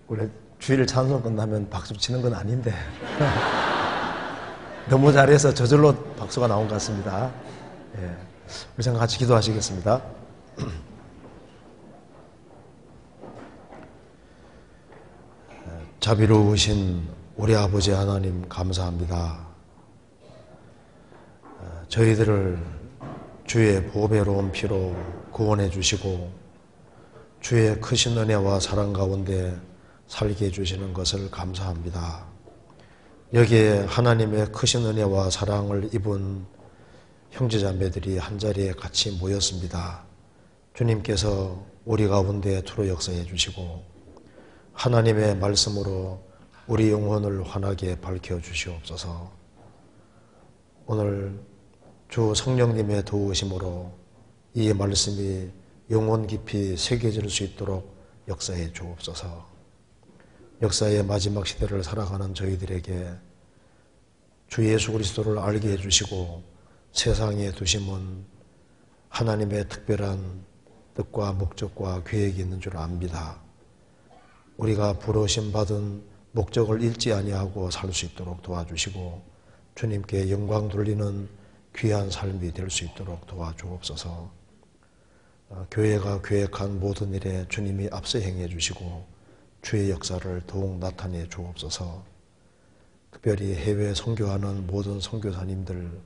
원래 주일 찬송 끝나면 박수 치는 건 아닌데 너무 잘해서 저절로 박수가 나온 것 같습니다. 예. 우리 참 같이 기도하시겠습니다. 자비로우신 우리 아버지 하나님 감사합니다. 저희들을 주의 보배로운 피로 구원해 주시고 주의 크신 은혜와 사랑 가운데 살게 해주시는 것을 감사합니다. 여기에 하나님의 크신 은혜와 사랑을 입은 형제자매들이 한자리에 같이 모였습니다. 주님께서 우리 가운데 투로 역사해 주시고 하나님의 말씀으로 우리 영혼을 환하게 밝혀 주시옵소서. 오늘 주 성령님의 도우심으로 이 말씀이 영혼 깊이 새겨질 수 있도록 역사해 주옵소서. 역사의 마지막 시대를 살아가는 저희들에게 주 예수 그리스도를 알게 해주시고 세상에 두심은 하나님의 특별한 뜻과 목적과 계획이 있는 줄 압니다. 우리가 부르심 받은 목적을 잃지 아니하고 살 수 있도록 도와주시고 주님께 영광 돌리는 귀한 삶이 될 수 있도록 도와주옵소서. 교회가 계획한 모든 일에 주님이 앞서 행해 주시고 주의 역사를 더욱 나타내 주옵소서. 특별히 해외 선교하는 모든 선교사님들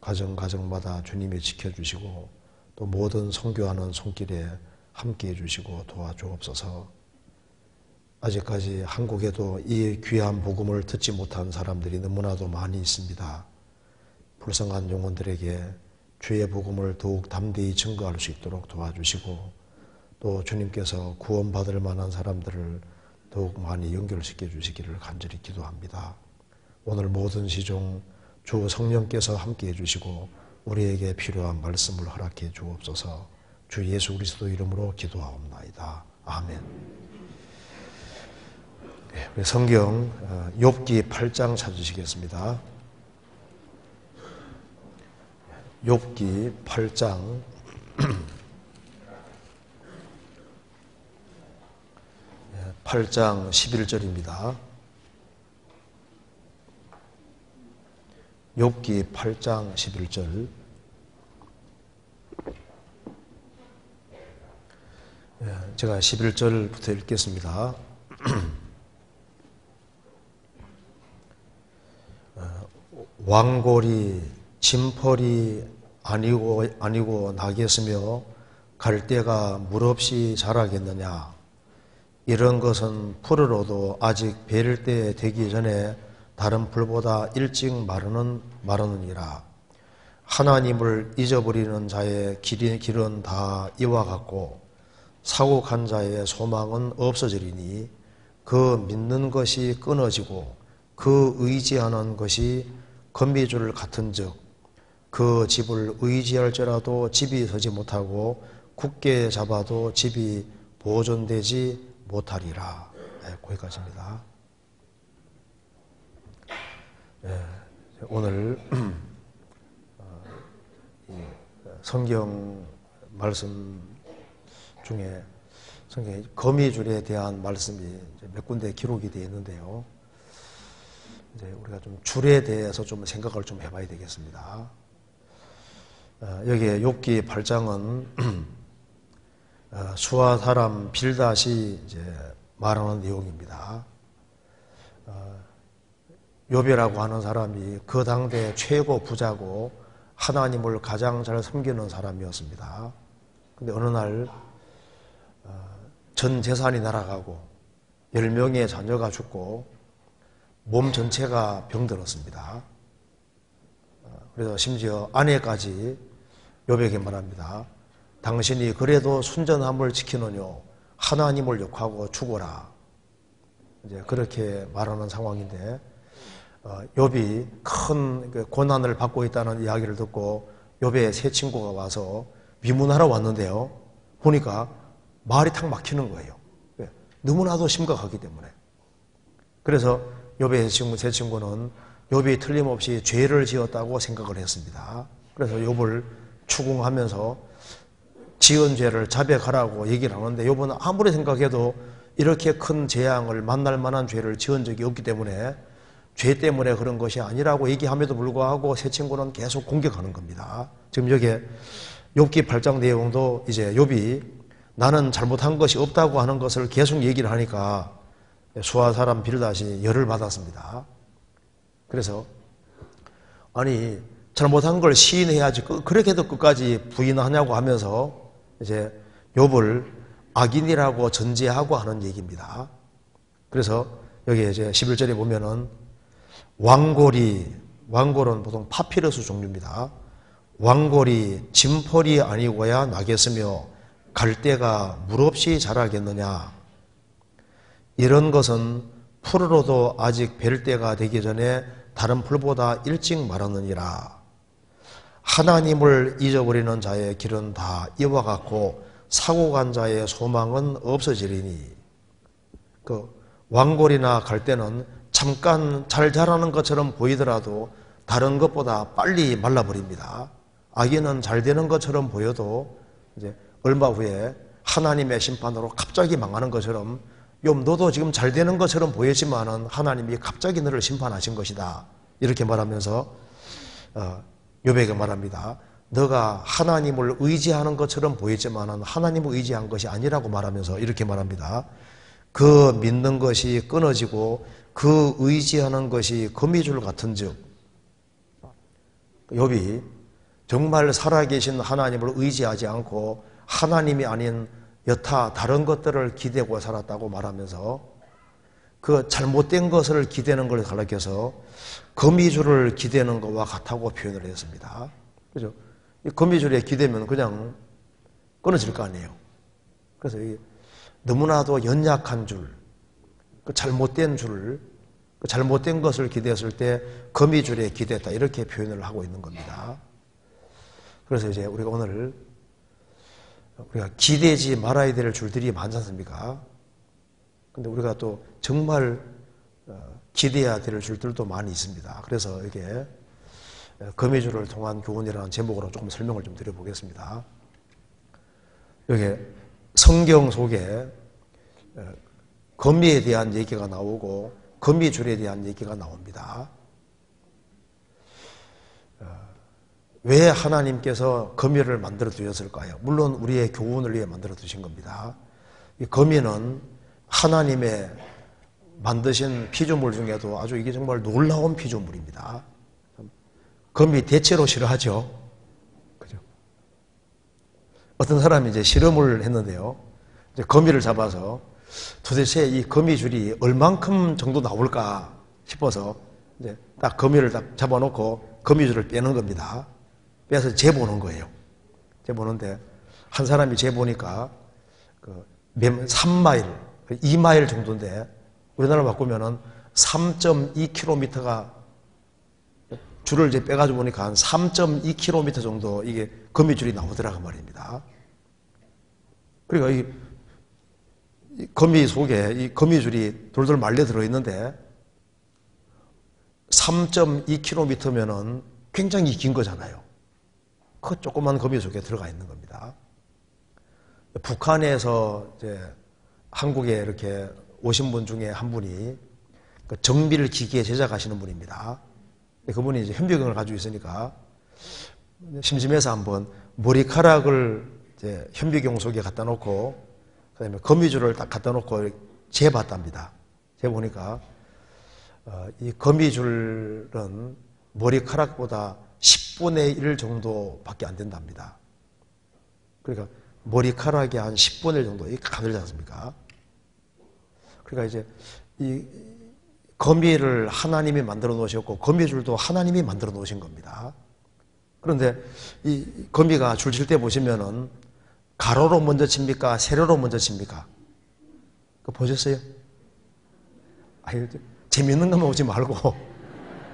가정마다 주님이 지켜주시고 또 모든 선교하는 손길에 함께해 주시고 도와주옵소서. 아직까지 한국에도 이 귀한 복음을 듣지 못한 사람들이 너무나도 많이 있습니다. 불쌍한 영혼들에게 주의 복음을 더욱 담대히 증거할 수 있도록 도와주시고 또 주님께서 구원받을 만한 사람들을 더욱 많이 연결시켜 주시기를 간절히 기도합니다. 오늘 모든 시종 주 성령께서 함께해 주시고 우리에게 필요한 말씀을 허락해 주옵소서. 주 예수 그리스도 이름으로 기도하옵나이다. 아멘. 우리 성경 욥기 8장 찾으시겠습니다. 욥기 8장 8장 11절입니다. 욥기 8장 11절. 제가 11절부터 읽겠습니다. 왕골이 진펄이 아니고 나겠으며 갈대가 물없이 자라겠느냐. 이런 것은 풀으로도 아직 베릴 때 되기 전에 다른 풀보다 일찍 마르느니라. 하나님을 잊어버리는 자의 길은 다 이와 같고 사고한 자의 소망은 없어지리니 그 믿는 것이 끊어지고 그 의지하는 것이 거미줄 같은즉 그 집을 의지할지라도 집이 서지 못하고 굳게 잡아도 집이 보존되지 못하리라. 거기까지입니다. 오늘 성경 말씀 중에 성경에 거미줄에 대한 말씀이 몇 군데 기록이 되어 있는데요. 이제 우리가 좀 줄에 대해서 좀 생각을 좀 해봐야 되겠습니다. 여기에 욥기 8장은 수아 사람 빌닷이 이제 말하는 내용입니다. 욥이라고 하는 사람이 그 당대 최고 부자고 하나님을 가장 잘 섬기는 사람이었습니다. 근데 어느 날 전 재산이 날아가고 10명의 자녀가 죽고 몸 전체가 병들었습니다. 그래서 심지어 아내까지 욥에게 말합니다. 당신이 그래도 순전함을 지키느뇨 하나님을 욕하고 죽어라. 이제 그렇게 말하는 상황인데 욥이 큰 고난을 받고 있다는 이야기를 듣고 욥의 세 친구가 와서 위문하러 왔는데요. 보니까 말이 탁 막히는 거예요. 너무나도 심각하기 때문에. 그래서 욥의 세 친구는 욥이 틀림없이 죄를 지었다고 생각을 했습니다. 그래서 욥을 추궁하면서 지은 죄를 자백하라고 얘기를 하는데 욥은 아무리 생각해도 이렇게 큰 재앙을 만날 만한 죄를 지은 적이 없기 때문에 죄 때문에 그런 것이 아니라고 얘기함에도 불구하고 새 친구는 계속 공격하는 겁니다. 지금 여기에 욥기 8장 내용도 이제 욥이 나는 잘못한 것이 없다고 하는 것을 계속 얘기를 하니까 수하 사람 빌닷이 열을 받았습니다. 그래서 아니 잘못한 걸 시인해야지 그렇게도 끝까지 부인하냐고 하면서 이제 욥을 악인이라고 전제하고 하는 얘기입니다. 그래서 여기 이제 11절에 보면은 왕골은 보통 파피러스 종류입니다. 왕골이 진펄이 아니고야 나겠으며 갈대가 물없이 자라겠느냐. 이런 것은 풀으로도 아직 벨 때가 되기 전에 다른 풀보다 일찍 마르느니라. 하나님을 잊어버리는 자의 길은 다 이와 같고 사고 간 자의 소망은 없어지리니. 그 왕골이나 갈대는 잠깐 잘 자라는 것처럼 보이더라도 다른 것보다 빨리 말라버립니다. 악인은 잘 되는 것처럼 보여도 이제 얼마 후에 하나님의 심판으로 갑자기 망하는 것처럼 욥 너도 지금 잘 되는 것처럼 보였지만은 하나님이 갑자기 너를 심판하신 것이다. 이렇게 말하면서 욥에게 말합니다. 너가 하나님을 의지하는 것처럼 보였지만은 하나님을 의지한 것이 아니라고 말하면서 이렇게 말합니다. 그 믿는 것이 끊어지고 그 의지하는 것이 거미줄 같은즉. 욥이 정말 살아계신 하나님을 의지하지 않고 하나님이 아닌 여타 다른 것들을 기대고 살았다고 말하면서 그 잘못된 것을 기대는 걸 가리켜서 거미줄을 기대는 것과 같다고 표현을 했습니다. 그죠? 이 거미줄에 기대면 그냥 끊어질 거 아니에요. 그래서 너무나도 연약한 줄, 그 잘못된 줄, 그 잘못된 것을 기대했을 때 거미줄에 기대했다 이렇게 표현을 하고 있는 겁니다. 그래서 이제 우리가 오늘 우리가 기대지 말아야 될 줄들이 많지 않습니까? 근데 우리가 또 정말 기대해야 될 줄들도 많이 있습니다. 그래서 이게 거미줄을 통한 교훈이라는 제목으로 조금 설명을 좀 드려보겠습니다. 여기 성경 속에 거미에 대한 얘기가 나오고 거미줄에 대한 얘기가 나옵니다. 왜 하나님께서 거미를 만들어 두셨을까요? 물론 우리의 교훈을 위해 만들어 두신 겁니다. 이 거미는 하나님의 만드신 피조물 중에도 아주 이게 정말 놀라운 피조물입니다. 거미 대체로 싫어하죠. 그죠? 어떤 사람이 이제 실험을 했는데요. 이제 거미를 잡아서 도대체 이 거미줄이 얼만큼 정도 나올까 싶어서 이제 딱 거미를 딱 잡아놓고 거미줄을 빼는 겁니다. 빼서 재보는 거예요. 재보는데 한 사람이 재보니까 3마일, 2마일 정도인데 우리나라로 바꾸면은 3.2km가 줄을 이제 빼가지고 보니까 한 3.2km 정도 이게 거미줄이 나오더라고 말입니다. 그러니까 이 거미 속에 이 거미줄이 돌돌 말려 들어있는데 3.2km면은 굉장히 긴 거잖아요. 그 조그만 거미 속에 들어가 있는 겁니다. 북한에서 이제 한국에 이렇게 오신 분 중에 한 분이 정밀 기계 제작하시는 분입니다. 그분이 이제 현미경을 가지고 있으니까 심심해서 한번 머리카락을 이제 현미경 속에 갖다 놓고 그다음에 거미줄을 딱 갖다 놓고 재봤답니다. 재보니까 이 거미줄은 머리카락보다 10분의 1 정도밖에 안 된답니다. 그러니까 머리카락이 한 10분의 1 정도 이렇게 가늘지 않습니까? 그러니까 이제 이 거미를 하나님이 만들어 놓으셨고 거미줄도 하나님이 만들어 놓으신 겁니다. 그런데 이 거미가 줄 칠 때 보시면은 가로로 먼저 칩니까? 세로로 먼저 칩니까? 그거 보셨어요? 아유, 재밌는 것만 보지 말고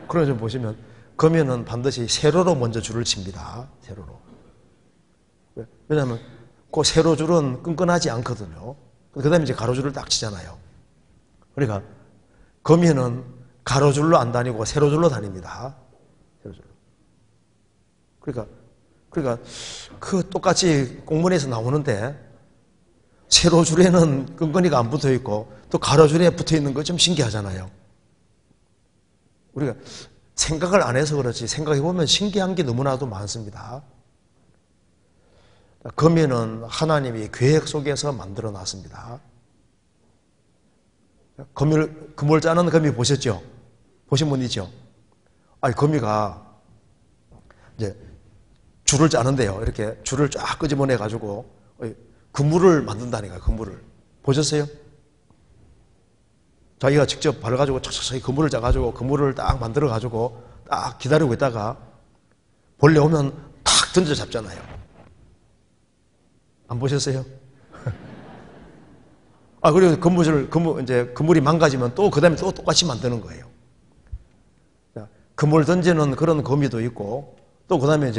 그런 좀 보시면 거미는 반드시 세로로 먼저 줄을 칩니다. 세로로. 왜냐하면 그 세로줄은 끈끈하지 않거든요. 그 다음에 이제 가로줄을 딱 치잖아요. 그러니까 거미는 가로줄로 안 다니고 세로줄로 다닙니다. 세로줄로. 그러니까 그 똑같이 공문에서 나오는데 세로줄에는 끈끈이가 안 붙어 있고 또 가로줄에 붙어 있는 거 좀 신기하잖아요. 우리가 생각을 안 해서 그렇지 생각해 보면 신기한 게 너무나도 많습니다. 거미는 하나님이 계획 속에서 만들어 놨습니다. 그물 짜는 거미 보셨죠? 보신 분 있죠? 아니, 거미가 이제 줄을 짜는데요. 이렇게 줄을 쫙 끄집어내 가지고 그물을 만든다니까요. 그물을 보셨어요? 자기가 직접 발라가지고 척척 그물을 짜가지고 그물을 딱 만들어가지고 딱 기다리고 있다가 벌레 오면 탁 던져 잡잖아요. 안 보셨어요? 그리고 그물이 망가지면 또 그 다음에 또 똑같이 만드는 거예요. 그물 던지는 그런 거미도 있고 또 그 다음에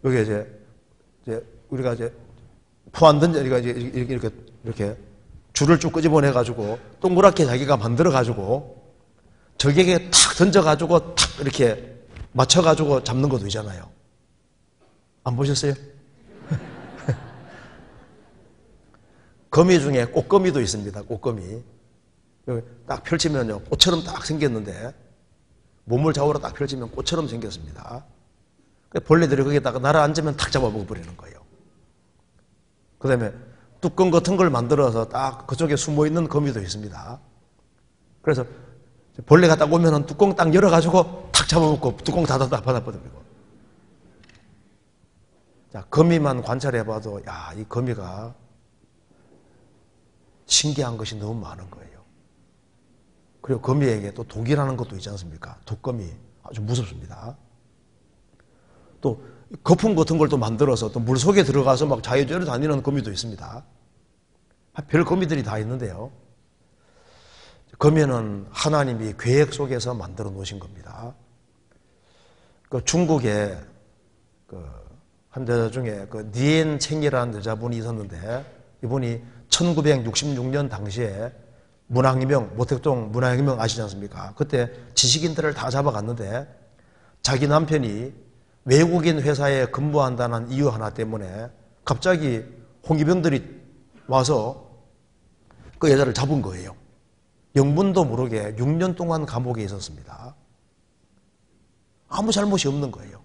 여기 우리가 포안 던져 이렇게 줄을 쭉 끄집어내가지고 동그랗게 자기가 만들어가지고 적에게 탁 던져가지고 탁 이렇게 맞춰가지고 잡는 것도 있잖아요. 안 보셨어요? 거미 중에 꽃거미도 있습니다. 꽃거미. 여기 딱 펼치면요. 꽃처럼 딱 생겼는데 몸을 좌우로 딱 펼치면 꽃처럼 생겼습니다. 벌레들이 거기다가 날아앉으면 탁 잡아먹어버리는 거예요. 그 다음에 뚜껑 같은 걸 만들어서 딱 그쪽에 숨어있는 거미도 있습니다. 그래서 벌레가 딱 오면은 뚜껑 딱 열어가지고 탁 잡아먹고 뚜껑 닫았다 받아버리고. 자, 거미만 관찰해봐도, 이 거미가 신기한 것이 너무 많은 거예요. 그리고 거미에게 또 독이라는 것도 있지 않습니까? 독거미. 아주 무섭습니다. 또 거품 같은 걸 또 만들어서 또 물 속에 들어가서 막 자유자재로 다니는 거미도 있습니다. 별 거미들이 다 있는데요. 거미는 하나님이 계획 속에서 만들어 놓으신 겁니다. 중국에 한 여자 중에 니엔 챙이라는 여자분이 있었는데 이분이 1966년 당시에 문학혁명, 모택동 문학혁명 아시지 않습니까? 그때 지식인들을 다 잡아갔는데 자기 남편이 외국인 회사에 근무한다는 이유 하나 때문에 갑자기 홍위병들이 와서 그 여자를 잡은 거예요. 영문도 모르게 6년 동안 감옥에 있었습니다. 아무 잘못이 없는 거예요.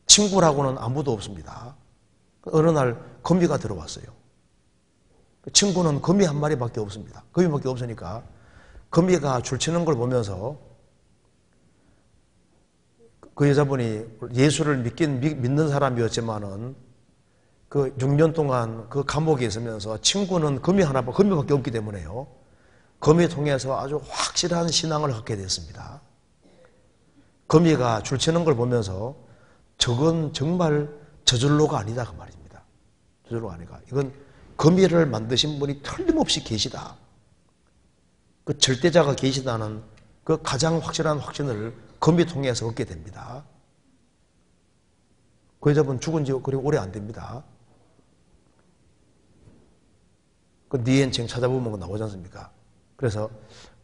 친구라고는 아무도 없습니다. 어느 날 거미가 들어왔어요. 친구는 거미 한 마리밖에 없습니다. 거미밖에 없으니까 거미가 줄치는 걸 보면서 그 여자분이 예수를 믿는 사람이었지만은 그 6년 동안 그 감옥에 있으면서 친구는 거미밖에 없기 때문에요. 거미 통해서 아주 확실한 신앙을 갖게 됐습니다. 거미가 줄치는 걸 보면서 저건 정말 저절로가 아니다 그 말입니다. 저절로가 아니라 이건 거미를 만드신 분이 틀림없이 계시다. 그 절대자가 계시다는 그 가장 확실한 확신을 거미 통해서 얻게 됩니다. 그 여자분 죽은 지 그리 오래 안 됩니다. 그 니엔챙 찾아보면 나오지 않습니까? 그래서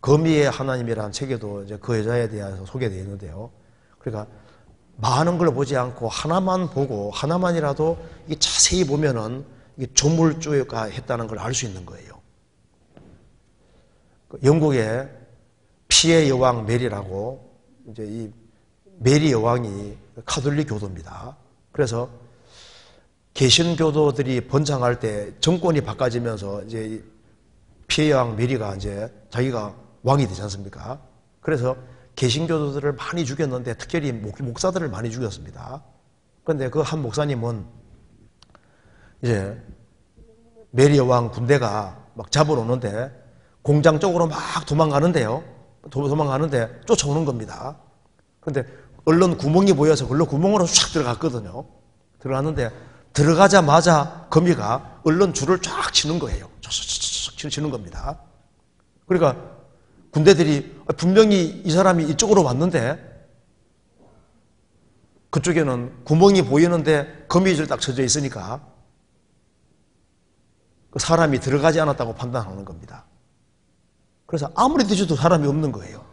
거미의 하나님이라는 책에도 이제 그 여자에 대해서 소개되어 있는데요. 그러니까 많은 걸 보지 않고 하나만 보고 하나만이라도 이게 자세히 보면은 이게 조물주가 했다는 걸 알 수 있는 거예요. 영국의 피해 여왕 메리라고 이제 이 메리 여왕이 카톨릭 교도입니다. 그래서 개신교도들이 번창할 때 정권이 바꿔지면서 이제 피해 여왕 메리가 이제 자기가 왕이 되지 않습니까? 그래서 개신교도들을 많이 죽였는데 특별히 목사들을 많이 죽였습니다. 그런데 그 한 목사님은 이제 메리 여왕 군대가 막 잡으러 오는데 공장 쪽으로 막 도망가는데 쫓아오는 겁니다. 그런데 얼른 구멍이 보여서 얼른 구멍으로 쫙 들어갔거든요. 들어갔는데 들어가자마자 거미가 얼른 줄을 쫙 치는 거예요. 쫙 치는 겁니다. 그러니까 군대들이 분명히 이 사람이 이쪽으로 왔는데 그쪽에는 구멍이 보이는데 거미줄 딱 쳐져 있으니까 그 사람이 들어가지 않았다고 판단하는 겁니다. 그래서 아무리 뒤져도 사람이 없는 거예요.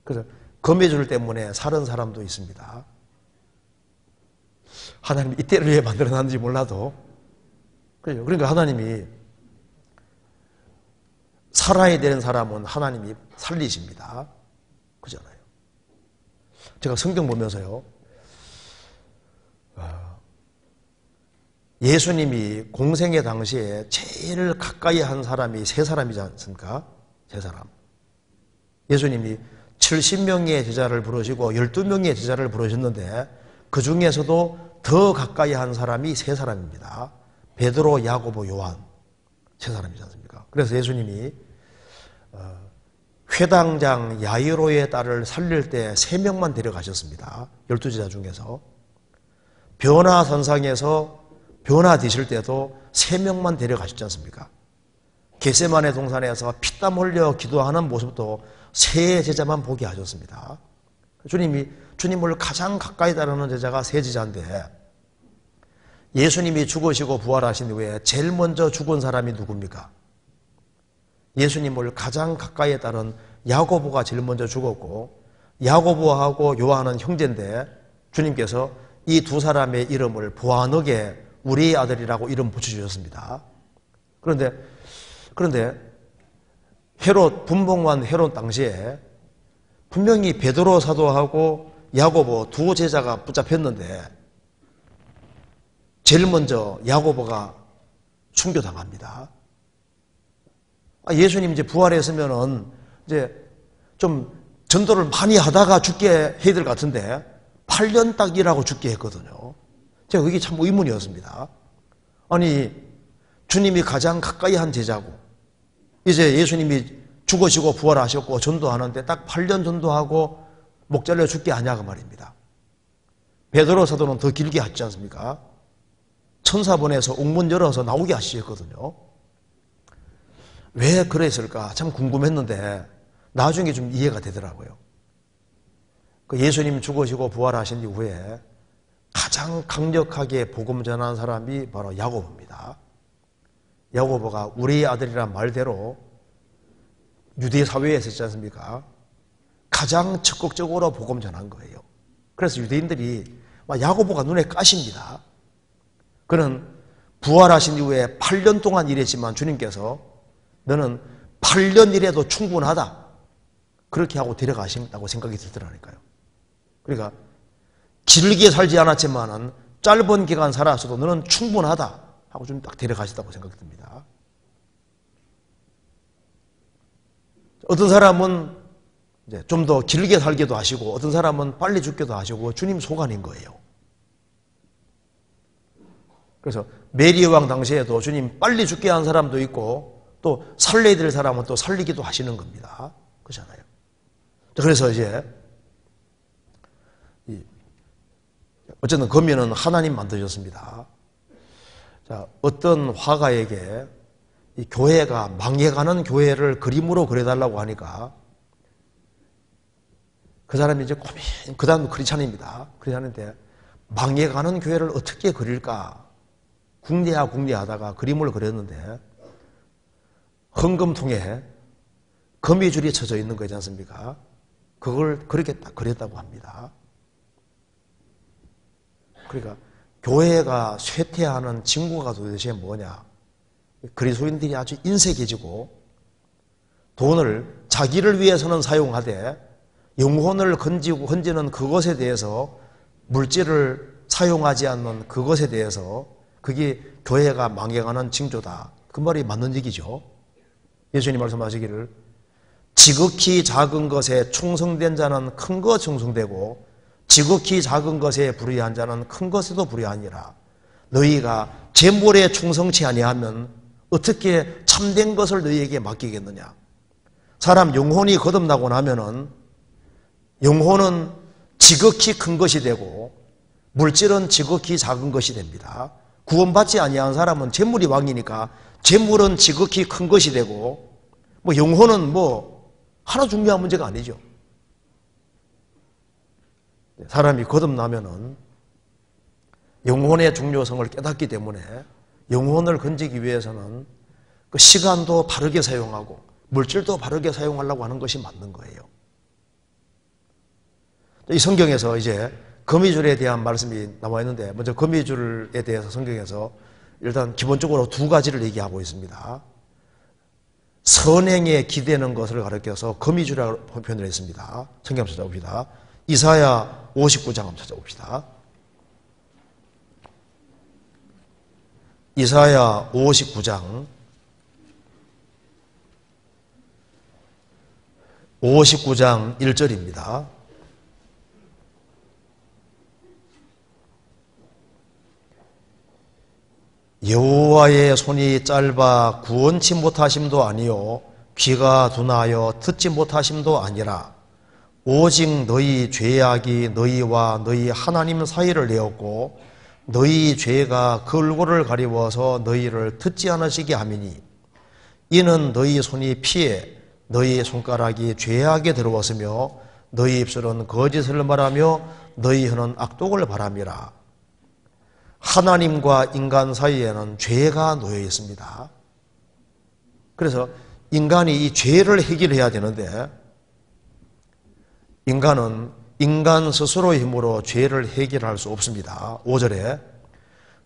그래서 거미줄 때문에 살은 사람도 있습니다. 하나님이 이때를 왜 만들어놨는지 몰라도 그러니까 하나님이 살아야 되는 사람은 하나님이 살리십니다. 그잖아요. 제가 성경 보면서요, 예수님이 공생의 당시에 제일 가까이 한 사람이 세 사람이지 않습니까? 세 사람. 예수님이 70명의 제자를 부르시고 12명의 제자를 부르셨는데 그 중에서도 더 가까이 한 사람이 세 사람입니다. 베드로, 야고보, 요한. 세 사람이지 않습니까? 그래서 예수님이 회당장 야이로의 딸을 살릴 때 3명만 데려가셨습니다. 12제자 중에서. 변화선상에서 변화되실 때도 3명만 데려가셨지 않습니까? 겟세마네 동산에서 피땀 흘려 기도하는 모습도 3 제자만 보게 하셨습니다. 주님이 주님을 가장 가까이 따르는 제자가 3 제자인데 예수님이 죽으시고 부활하신 후에 제일 먼저 죽은 사람이 누굽니까? 예수님을 가장 가까이 따른 야고보가 제일 먼저 죽었고 야고보하고 요한은 형제인데 주님께서 이 2 사람의 이름을 보아너게 우리의 아들이라고 이름 붙여주셨습니다. 그런데 헤롯, 분봉왕 헤롯 당시에 분명히 베드로 사도하고 야고보 2 제자가 붙잡혔는데 제일 먼저 야고보가 순교당합니다. 예수님 이제 부활했으면은 이제 좀 전도를 많이 하다가 죽게 해야 될 것 같은데 8년 딱 일하고 죽게 했거든요. 제가 그게 참 의문이었습니다. 아니, 주님이 가장 가까이 한 제자고 이제 예수님이 죽으시고 부활하셨고 전도하는데 딱 8년 전도하고 목 잘려 죽게 하냐 그 말입니다. 베드로 사도는 더 길게 하지 않습니까? 천사 보내서 옥문 열어서 나오게 하시거든요. 왜 그랬을까 참 궁금했는데 나중에 좀 이해가 되더라고요. 그 예수님 죽으시고 부활하신 이후에 가장 강력하게 복음 전하는 사람이 바로 야고보입니다. 야고보가 우리의 아들이란 말대로 유대 사회에 있었지 않습니까? 가장 적극적으로 복음 전한 거예요. 그래서 유대인들이 야고보가 눈에 까십니다. 그는 부활하신 이후에 8년 동안 일했지만 주님께서 너는 8년 일해도 충분하다. 그렇게 하고 데려가신다고 생각이 들더라니까요. 그러니까 길게 살지 않았지만은 짧은 기간 살았어도 너는 충분하다 하고 좀 딱 데려가셨다고 생각이 듭니다. 어떤 사람은 이제 좀 더 길게 살기도 하시고 어떤 사람은 빨리 죽기도 하시고 주님 소관인 거예요. 그래서 메리 왕 당시에도 주님 빨리 죽게 한 사람도 있고 또 살려야 될 사람은 또 살리기도 하시는 겁니다. 그렇잖아요. 그래서 이제 어쨌든 거미는 하나님 만드셨습니다. 자, 어떤 화가에게 이 교회가 망해가는 교회를 그림으로 그려달라고 하니까 그 사람이 이제 고민, 그 다음은 크리스찬입니다. 크리스찬인데 망해가는 교회를 어떻게 그릴까 궁리하다가 그림을 그렸는데 헌금통에 거미줄이 쳐져 있는 거지 않습니까? 그걸 그렇게 딱 그렸다고 합니다. 그러니까 교회가 쇠퇴하는 징후가 도대체 뭐냐? 그리스도인들이 아주 인색해지고 돈을 자기를 위해서는 사용하되 영혼을 건지는 그것에 대해서 물질을 사용하지 않는 그것에 대해서 그게 교회가 망해가는 징조다. 그 말이 맞는 얘기죠. 예수님 말씀하시기를 지극히 작은 것에 충성된 자는 큰 것 충성되고 지극히 작은 것에 불의한 자는 큰 것에도 불의하니라. 너희가 재물에 충성치 아니하면 어떻게 참된 것을 너희에게 맡기겠느냐. 사람 영혼이 거듭나고 나면은 영혼은 지극히 큰 것이 되고 물질은 지극히 작은 것이 됩니다. 구원받지 아니한 사람은 재물이 왕이니까 재물은 지극히 큰 것이 되고 영혼은 하나 중요한 문제가 아니죠. 사람이 거듭나면은 영혼의 중요성을 깨닫기 때문에 영혼을 건지기 위해서는 그 시간도 바르게 사용하고 물질도 바르게 사용하려고 하는 것이 맞는 거예요. 이 성경에서 이제 거미줄에 대한 말씀이 나와 있는데 먼저 거미줄에 대해서 성경에서 일단 기본적으로 2가지를 얘기하고 있습니다. 선행에 기대는 것을 가리켜서 거미줄이라고 표현을 했습니다. 성경 찾아봅시다. 이사야 59장 한번 찾아봅시다. 이사야 59장 1절입니다. 여호와의 손이 짧아 구원치 못하심도 아니요 귀가 둔하여 듣지 못하심도 아니라 오직 너희 죄악이 너희와 너희 하나님 사이를 내었고 너희 죄가 그 얼굴을 가리워서 너희를 듣지 않으시게 함이니 이는 너희 손이 피해 너희 손가락이 죄악에 들어왔으며 너희 입술은 거짓을 말하며 너희 혀는 악독을 바람이라. 하나님과 인간 사이에는 죄가 놓여 있습니다. 그래서 인간이 이 죄를 해결해야 되는데 인간은 인간 스스로의 힘으로 죄를 해결할 수 없습니다. 5절에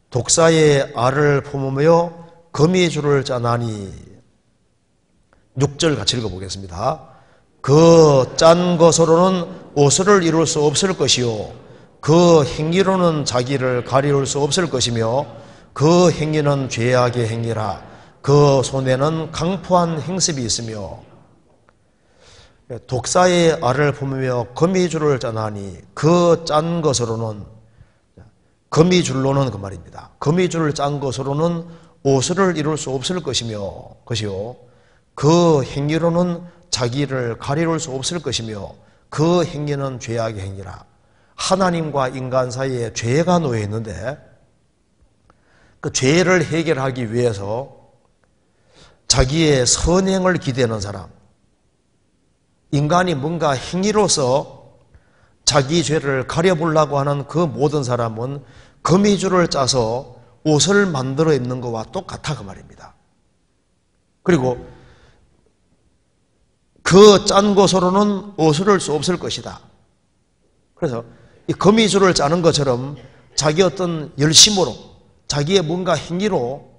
독사의 알을 품으며 거미줄을 짜나니 6절 같이 읽어보겠습니다. 그 짠 것으로는 오수를 이룰 수 없을 것이요 그 행위로는 자기를 가리울 수 없을 것이며 그 행위는 죄악의 행위라 그 손에는 강포한 행습이 있으며 독사의 알을 품으며 거미줄을 짜나니 그 짠 것으로는 거미줄로는 그 말입니다. 거미줄을 짠 것으로는 오수를 이룰 수 없을 것이요 그 행위로는 자기를 가리울 수 없을 것이며 그 행위는 죄악의 행위라. 하나님과 인간 사이에 죄가 놓여 있는데 그 죄를 해결하기 위해서 자기의 선행을 기대하는 사람, 인간이 뭔가 행위로서 자기 죄를 가려보려고 하는 그 모든 사람은 거미줄을 짜서 옷을 만들어 입는 것과 똑같아 그 말입니다. 그리고 그 짠 것으로는 옷을 할 수 없을 것이다. 그래서 이 거미줄을 짜는 것처럼 자기 어떤 열심으로 자기의 뭔가 행위로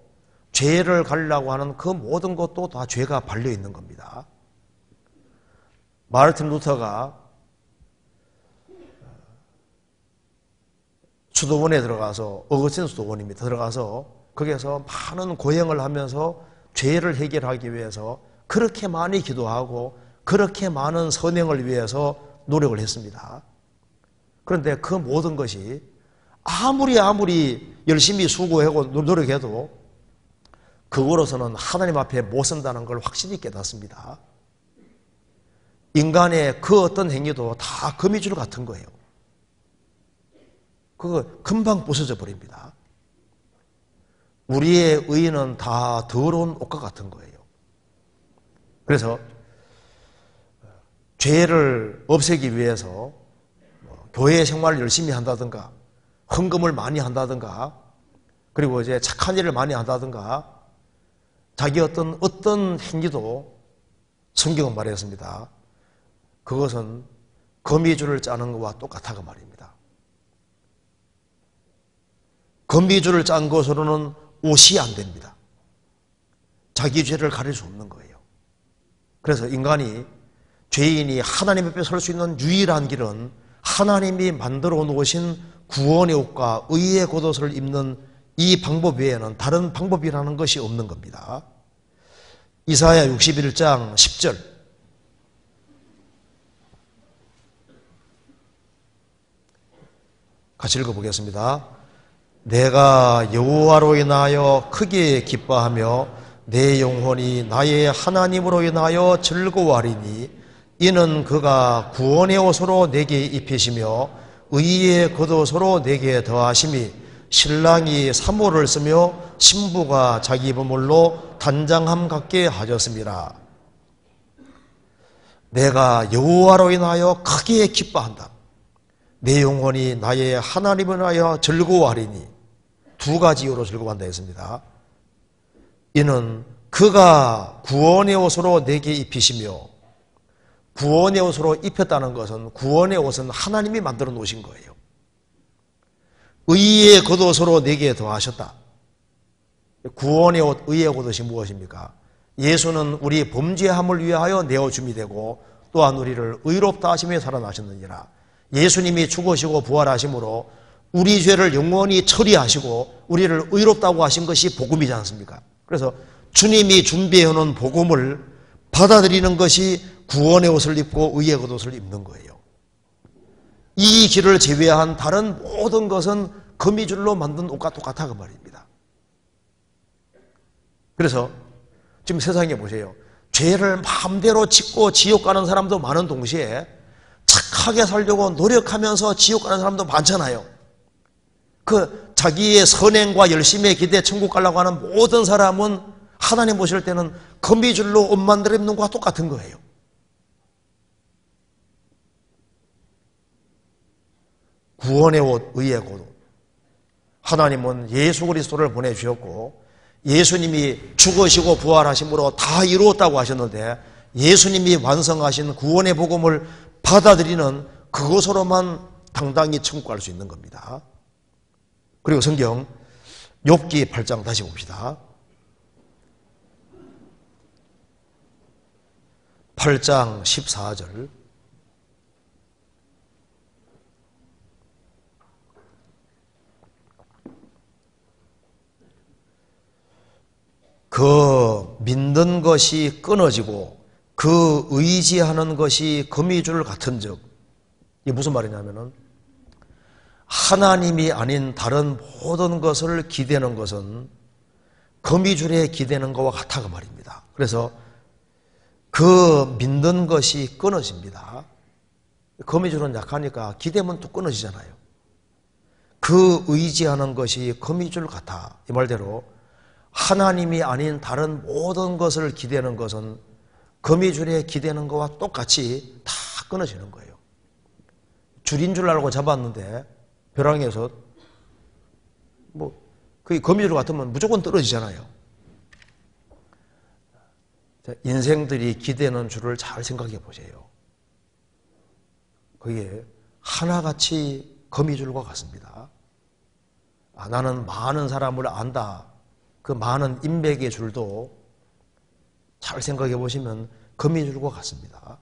죄를 가리려고 하는 그 모든 것도 다 죄가 발려 있는 겁니다. 마르틴 루터가 수도원에 들어가서 어거스틴 수도원입니다. 들어가서 거기에서 많은 고행을 하면서 죄를 해결하기 위해서 그렇게 많이 기도하고 그렇게 많은 선행을 위해서 노력을 했습니다. 그런데 그 모든 것이 아무리 열심히 수고하고 노력해도 그거로서는 하나님 앞에 못 선다는 걸 확실히 깨닫습니다. 인간의 그 어떤 행위도 다 거미줄 같은 거예요. 그거 금방 부서져 버립니다. 우리의 의는 다 더러운 옷과 같은 거예요. 그래서 죄를 없애기 위해서 교회 생활을 열심히 한다든가 헌금을 많이 한다든가 그리고 이제 착한 일을 많이 한다든가 자기 어떤 행위도 성경은 말했습니다. 그것은 거미줄을 짜는 것과 똑같아 그 말입니다. 거미줄을 짠 것으로는 옷이 안 됩니다. 자기 죄를 가릴 수 없는 거예요. 그래서 인간이 죄인이 하나님 앞에 설 수 있는 유일한 길은 하나님이 만들어 놓으신 구원의 옷과 의의 겉옷을 입는 이 방법 외에는 다른 방법이라는 것이 없는 겁니다. 이사야 61장 10절 같이 읽어보겠습니다. 내가 여호와로 인하여 크게 기뻐하며 내 영혼이 나의 하나님으로 인하여 즐거워하리니 이는 그가 구원의 옷으로 내게 입히시며 의의 겉옷으로 내게 더하심이 신랑이 사모를 쓰며 신부가 자기 보물로 단장함 같게 하셨습니다. 내가 여호와로 인하여 크게 기뻐한다. 내 영혼이 나의 하나님을 인하여 즐거워하리니 두 가지 이유로 즐거워한다 했습니다. 이는 그가 구원의 옷으로 내게 입히시며 구원의 옷으로 입혔다는 것은 구원의 옷은 하나님이 만들어 놓으신 거예요. 의의 겉옷으로 내게 더하셨다. 구원의 옷, 의의 겉옷이 무엇입니까? 예수는 우리 범죄함을 위하여 내어줌이 되고 또한 우리를 의롭다 하심에 살아나셨느니라. 예수님이 죽으시고 부활하심으로 우리 죄를 영원히 처리하시고 우리를 의롭다고 하신 것이 복음이지 않습니까? 그래서 주님이 준비해 놓은 복음을 받아들이는 것이 구원의 옷을 입고 의의 겉옷을 입는 거예요. 이 길을 제외한 다른 모든 것은 거미줄로 만든 옷과 똑같아 그 말입니다. 그래서 지금 세상에 보세요. 죄를 마음대로 짓고 지옥 가는 사람도 많은 동시에 착하게 살려고 노력하면서 지옥 가는 사람도 많잖아요. 그 자기의 선행과 열심에 기대 천국 가려고 하는 모든 사람은 하나님 보실 때는 거미줄로 옷 만들어 입는 것과 똑같은 거예요. 구원의 옷, 의의 겉옷. 하나님은 예수 그리스도를 보내주셨고 예수님이 죽으시고 부활하심으로 다 이루었다고 하셨는데 예수님이 완성하신 구원의 복음을 받아들이는 그것으로만 당당히 천국 갈 수 있는 겁니다. 그리고 성경 욥기 8장 다시 봅시다. 8장 14절. 그 믿는 것이 끊어지고 그 의지하는 것이 거미줄 같은즉, 이게 무슨 말이냐면은 하나님이 아닌 다른 모든 것을 기대는 것은 거미줄에 기대는 것과 같아 그 말입니다. 그래서 그 믿는 것이 끊어집니다. 거미줄은 약하니까 기대면 또 끊어지잖아요. 그 의지하는 것이 거미줄 같아. 이 말대로 하나님이 아닌 다른 모든 것을 기대는 것은 거미줄에 기대는 것과 똑같이 다 끊어지는 거예요. 줄인 줄 알고 잡았는데 벼랑에서 그게 거미줄 같으면 무조건 떨어지잖아요. 인생들이 기대는 줄을 잘 생각해 보세요. 그게 하나같이 거미줄과 같습니다. 나는 많은 사람을 안다. 그 많은 인맥의 줄도 잘 생각해 보시면 거미줄과 같습니다.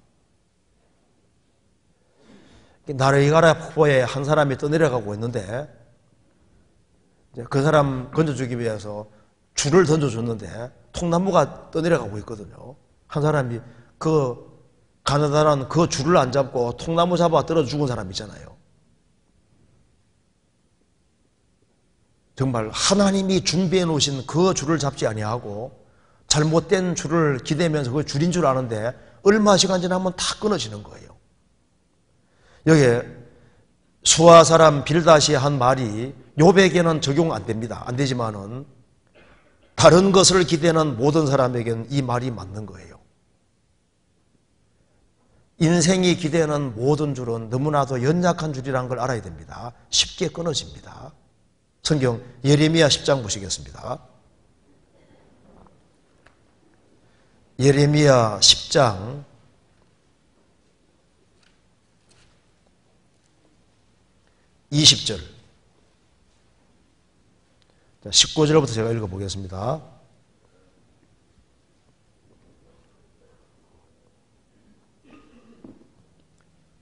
나르이가라 폭포에 한 사람이 떠내려가고 있는데 그 사람 건져주기 위해서 줄을 던져줬는데 통나무가 떠내려가고 있거든요. 한 사람이 그 가느다란 그 줄을 안 잡고 통나무 잡아 떨어져 죽은 사람 있잖아요. 정말 하나님이 준비해 놓으신 그 줄을 잡지 아니하고 잘못된 줄을 기대면서 그 줄인 줄 아는데 얼마 시간 지나면 다 끊어지는 거예요. 여기에 수아 사람 빌닷이 한 말이 욥에게는 적용 안 됩니다. 안 되지만은 다른 것을 기대는 모든 사람에게는 이 말이 맞는 거예요. 인생이 기대는 모든 줄은 너무나도 연약한 줄이라는 걸 알아야 됩니다. 쉽게 끊어집니다. 성경 예레미야 10장 보시겠습니다. 예레미야 10장 20절 19절부터 제가 읽어보겠습니다.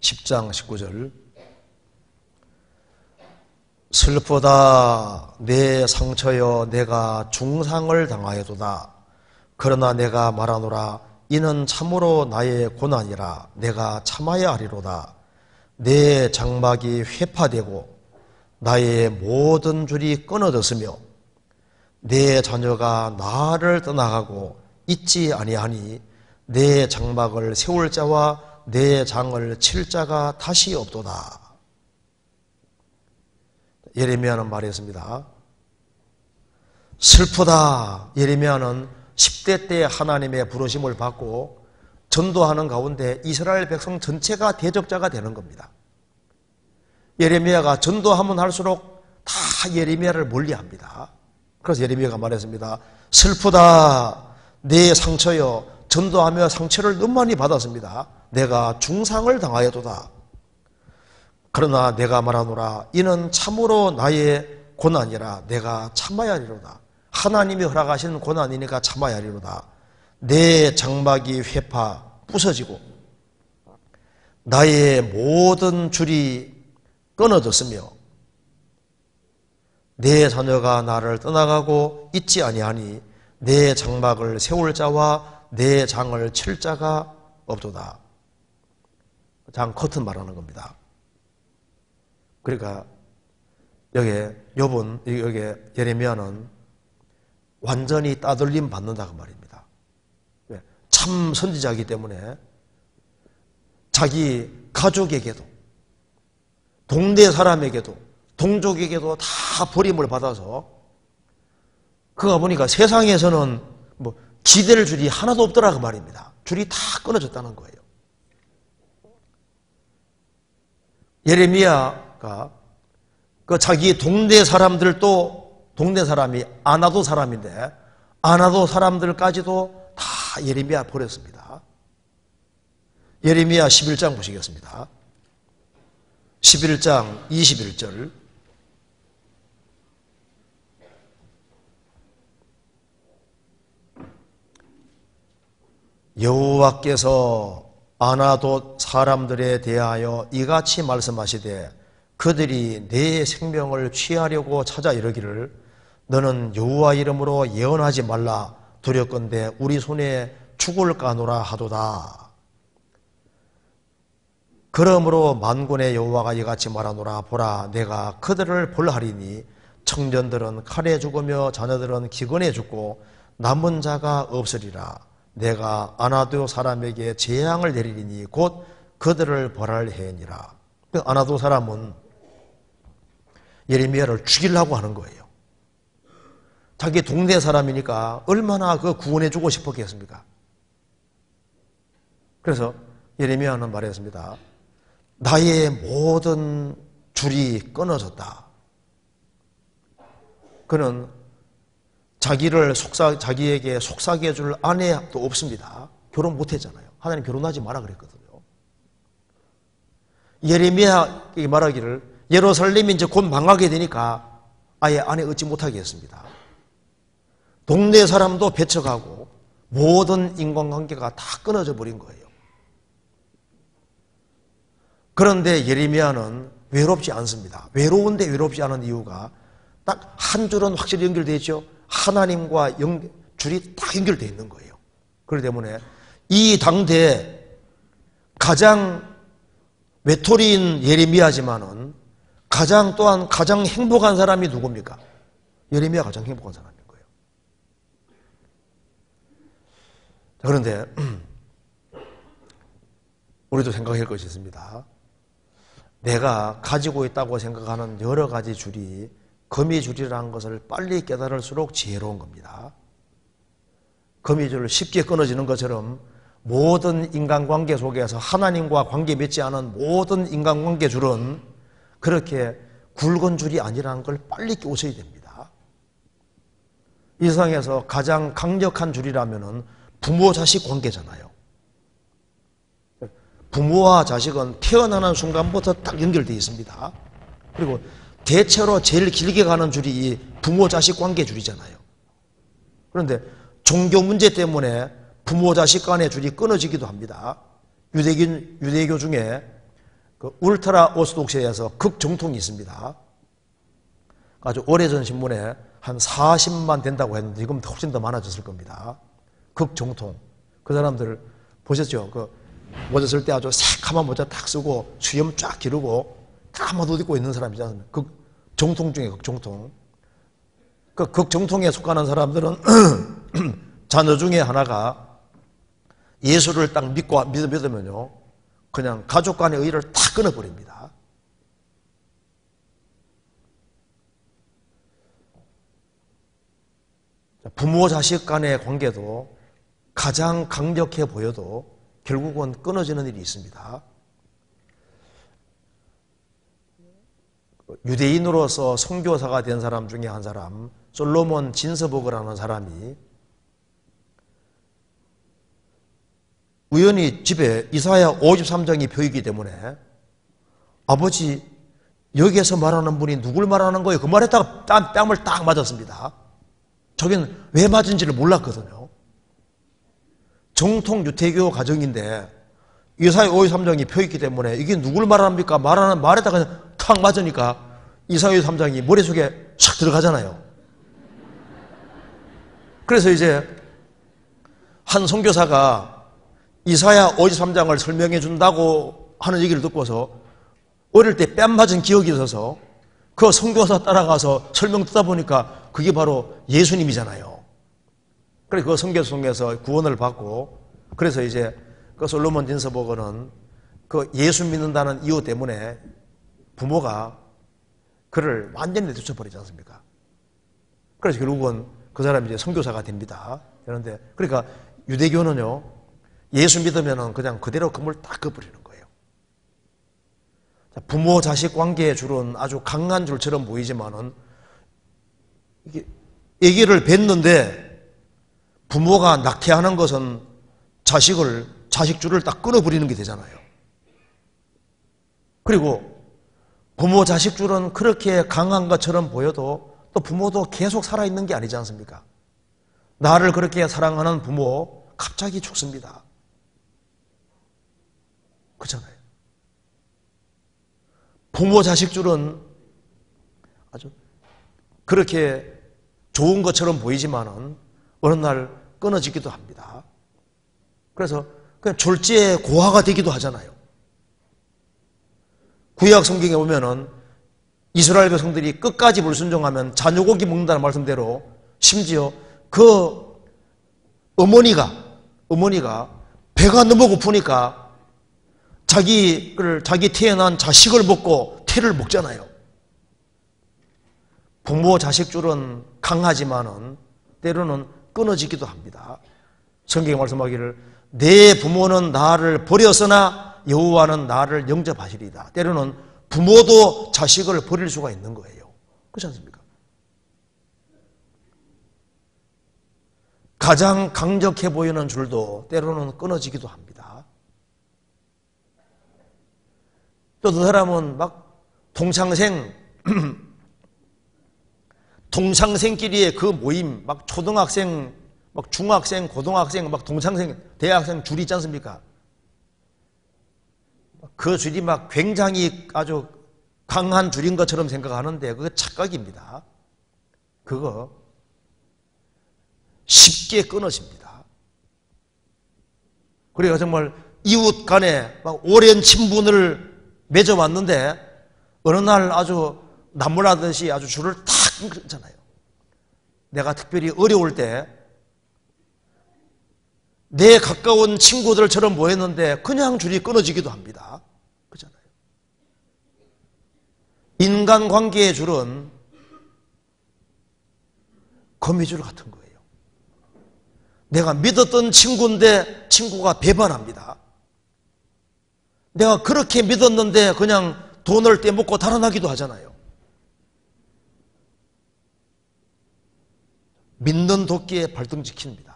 (10장) 19절 슬프다 내 상처여 내가 중상을 당하여도다. 그러나 내가 말하노라 이는 참으로 나의 고난이라 내가 참아야 하리로다. 내 장막이 회파되고 나의 모든 줄이 끊어졌으며 내 자녀가 나를 떠나가고 있지 아니하니 내 장막을 세울 자와 내 장을 칠 자가 다시 없도다. 예레미야는 말했습니다. 슬프다. 예레미야는 10대 때 하나님의 부르심을 받고 전도하는 가운데 이스라엘 백성 전체가 대적자가 되는 겁니다. 예레미야가 전도하면 할수록 다 예레미야를 멀리합니다. 그래서 예레미야가 말했습니다. 슬프다 내 상처여. 전도하며 상처를 너무 많이 받았습니다. 내가 중상을 당하여도다. 그러나 내가 말하노라 이는 참으로 나의 고난이라 내가 참아야 하리로다. 하나님이 허락하신 고난이니까 참아야 하리로다. 내 장막이 회파 부서지고 나의 모든 줄이 끊어졌으며 내 자녀가 나를 떠나가고 있지 아니하니 내 장막을 세울 자와 내 장을 칠 자가 없도다. 장 커튼 말하는 겁니다. 그러니까 여기에 예레미야는 완전히 따돌림 받는다고 말입니다. 참 선지자이기 때문에 자기 가족에게도 동네 사람에게도 동족에게도 다 버림을 받아서 그가 보니까 세상에서는 뭐 기댈 줄이 하나도 없더라고 말입니다. 줄이 다 끊어졌다는 거예요. 예레미야가 그 자기 동네 사람들도 동네 사람이 아나도 사람인데 아나도 사람들까지도 다 예레미야 버렸습니다. 예레미야 11장 보시겠습니다. 11장 21절 여호와께서 아나돗 사람들에 대하여 이같이 말씀하시되 그들이 내 생명을 취하려고 찾아 이르기를 너는 여호와 이름으로 예언하지 말라 두렵건대 우리 손에 죽을까노라 하도다. 그러므로 만군의 여호와가 이같이 말하노라 보라 내가 그들을 벌하리니 청년들은 칼에 죽으며 자녀들은 기근에 죽고 남은 자가 없으리라. 내가 아나도 사람에게 재앙을 내리리니 곧 그들을 벌할 해니라. 아나도 사람은 예레미야를 죽이려고 하는 거예요. 자기 동네 사람이니까 얼마나 그 구원해 주고 싶었겠습니까? 그래서 예레미야는 말했습니다. 나의 모든 줄이 끊어졌다. 그는 자기에게 속삭여 줄 아내도 없습니다. 결혼 못 했잖아요. 하나님 결혼하지 마라 그랬거든요. 예레미야에게 말하기를 예루살렘이 이제 곧 망하게 되니까 아예 아내 얻지 못하게 했습니다. 동네 사람도 배척하고 모든 인간관계가 다 끊어져 버린 거예요. 그런데 예레미야는 외롭지 않습니다. 외로운데 외롭지 않은 이유가 딱 한 줄은 확실히 연결되어 있죠. 하나님과 줄이 딱 연결되어 있는 거예요. 그렇기 때문에 이 당대에 가장 외톨이인 예레미야지만은 또한 가장 행복한 사람이 누굽니까? 예레미야가 가장 행복한 사람인 거예요. 그런데 우리도 생각할 것이 있습니다. 내가 가지고 있다고 생각하는 여러 가지 줄이 거미줄이라는 것을 빨리 깨달을수록 지혜로운 겁니다. 거미줄 쉽게 끊어지는 것처럼 모든 인간관계 속에서 하나님과 관계 맺지 않은 모든 인간관계 줄은 그렇게 굵은 줄이 아니라는 걸 빨리 깨우쳐야 됩니다. 이 세상에서 가장 강력한 줄이라면 부모 자식 관계잖아요. 부모와 자식은 태어나는 순간부터 딱 연결되어 있습니다. 그리고 대체로 제일 길게 가는 줄이 이 부모 자식 관계 줄이잖아요. 그런데 종교 문제 때문에 부모 자식 간의 줄이 끊어지기도 합니다. 유대교 중에 그 울트라 오스독스에서 극정통이 있습니다. 아주 오래전 신문에 한 40만 된다고 했는데 지금 훨씬 더 많아졌을 겁니다. 극정통. 그 사람들 보셨죠? 그 모자 쓸 때 아주 새카만 모자 딱 쓰고 수염 쫙 기르고 까만 옷 입고 있는 사람이지 않습니까? 극정통 중에 극정통. 그 극정통에 속하는 사람들은 자녀 중에 하나가 예수를 딱 믿으면요, 그냥 가족 간의 의를 다 끊어버립니다. 부모 자식 간의 관계도 가장 강력해 보여도 결국은 끊어지는 일이 있습니다. 유대인으로서 선교사가 된 사람 중에 한 사람, 솔로몬 진서버그라는 사람이 우연히 집에 이사야 53장이 펴있기 때문에 아버지 여기에서 말하는 분이 누굴 말하는 거예요? 그 말에다가 뺨을 딱 맞았습니다. 저긴 왜 맞은지를 몰랐거든요. 정통 유태교 가정인데 이사야 53장이 펴있기 때문에 이게 누굴 말합니까? 말하는 말에다가 그냥 탁 맞으니까 이사야 53장이 머릿속에 샥 들어가잖아요. 그래서 이제 한 선교사가 이사야 53장을 설명해 준다고 하는 얘기를 듣고서 어릴 때 뺨 맞은 기억이 있어서 그 선교사 따라가서 설명 듣다 보니까 그게 바로 예수님이잖아요. 그래서 그 선교사 통해서 구원을 받고 그래서 이제 그 솔로몬 진서보고는 그 예수 믿는다는 이유 때문에 부모가 그를 완전히 내쫓아버리지 않습니까? 그래서 결국은 그 사람이 이제 선교사가 됩니다. 그런데 그러니까 유대교는요, 예수 믿으면은 그냥 그대로 그물 딱 꺼버리는 거예요. 부모 자식 관계의 줄은 아주 강한 줄처럼 보이지만은 이게 아기를 뱉는데 부모가 낙태하는 것은 자식 줄을 딱 끊어버리는 게 되잖아요. 그리고 부모 자식 줄은 그렇게 강한 것처럼 보여도 또 부모도 계속 살아있는 게 아니지 않습니까? 나를 그렇게 사랑하는 부모 갑자기 죽습니다. 그렇잖아요. 부모 자식 줄은 아주 그렇게 좋은 것처럼 보이지만은 어느 날 끊어지기도 합니다. 그래서 그냥 졸지에 고아가 되기도 하잖아요. 구약 성경에 보면은 이스라엘 백성들이 끝까지 불순종하면 자녀고기 먹는다는 말씀대로 심지어 그 어머니가 배가 너무 고프니까 자기 태어난 자식을 먹고 태를 먹잖아요. 부모 자식 줄은 강하지만은 때로는 끊어지기도 합니다. 성경이 말씀하기를 내 부모는 나를 버렸으나 여호와는 나를 영접하시리이다. 때로는 부모도 자식을 버릴 수가 있는 거예요. 그렇지 않습니까? 가장 강력해 보이는 줄도 때로는 끊어지기도 합니다. 또 그 사람은 막 동창생끼리의 그 모임, 막 초등학생, 막 중학생, 고등학생, 막 동창생, 대학생 줄이 있지 않습니까? 그 줄이 막 굉장히 아주 강한 줄인 것처럼 생각하는데 그거 착각입니다. 그거 쉽게 끊어집니다. 그래서 정말 이웃 간에 막 오랜 친분을 맺어왔는데 어느 날 아주 나무라듯이 아주 줄을 탁 끊잖아요. 내가 특별히 어려울 때 내 가까운 친구들처럼 보였는데 그냥 줄이 끊어지기도 합니다. 그렇잖아요. 인간관계의 줄은 거미줄 같은 거예요. 내가 믿었던 친구인데 친구가 배반합니다. 내가 그렇게 믿었는데 그냥 돈을 떼먹고 달아나기도 하잖아요. 믿는 도끼에 발등 찍힙니다.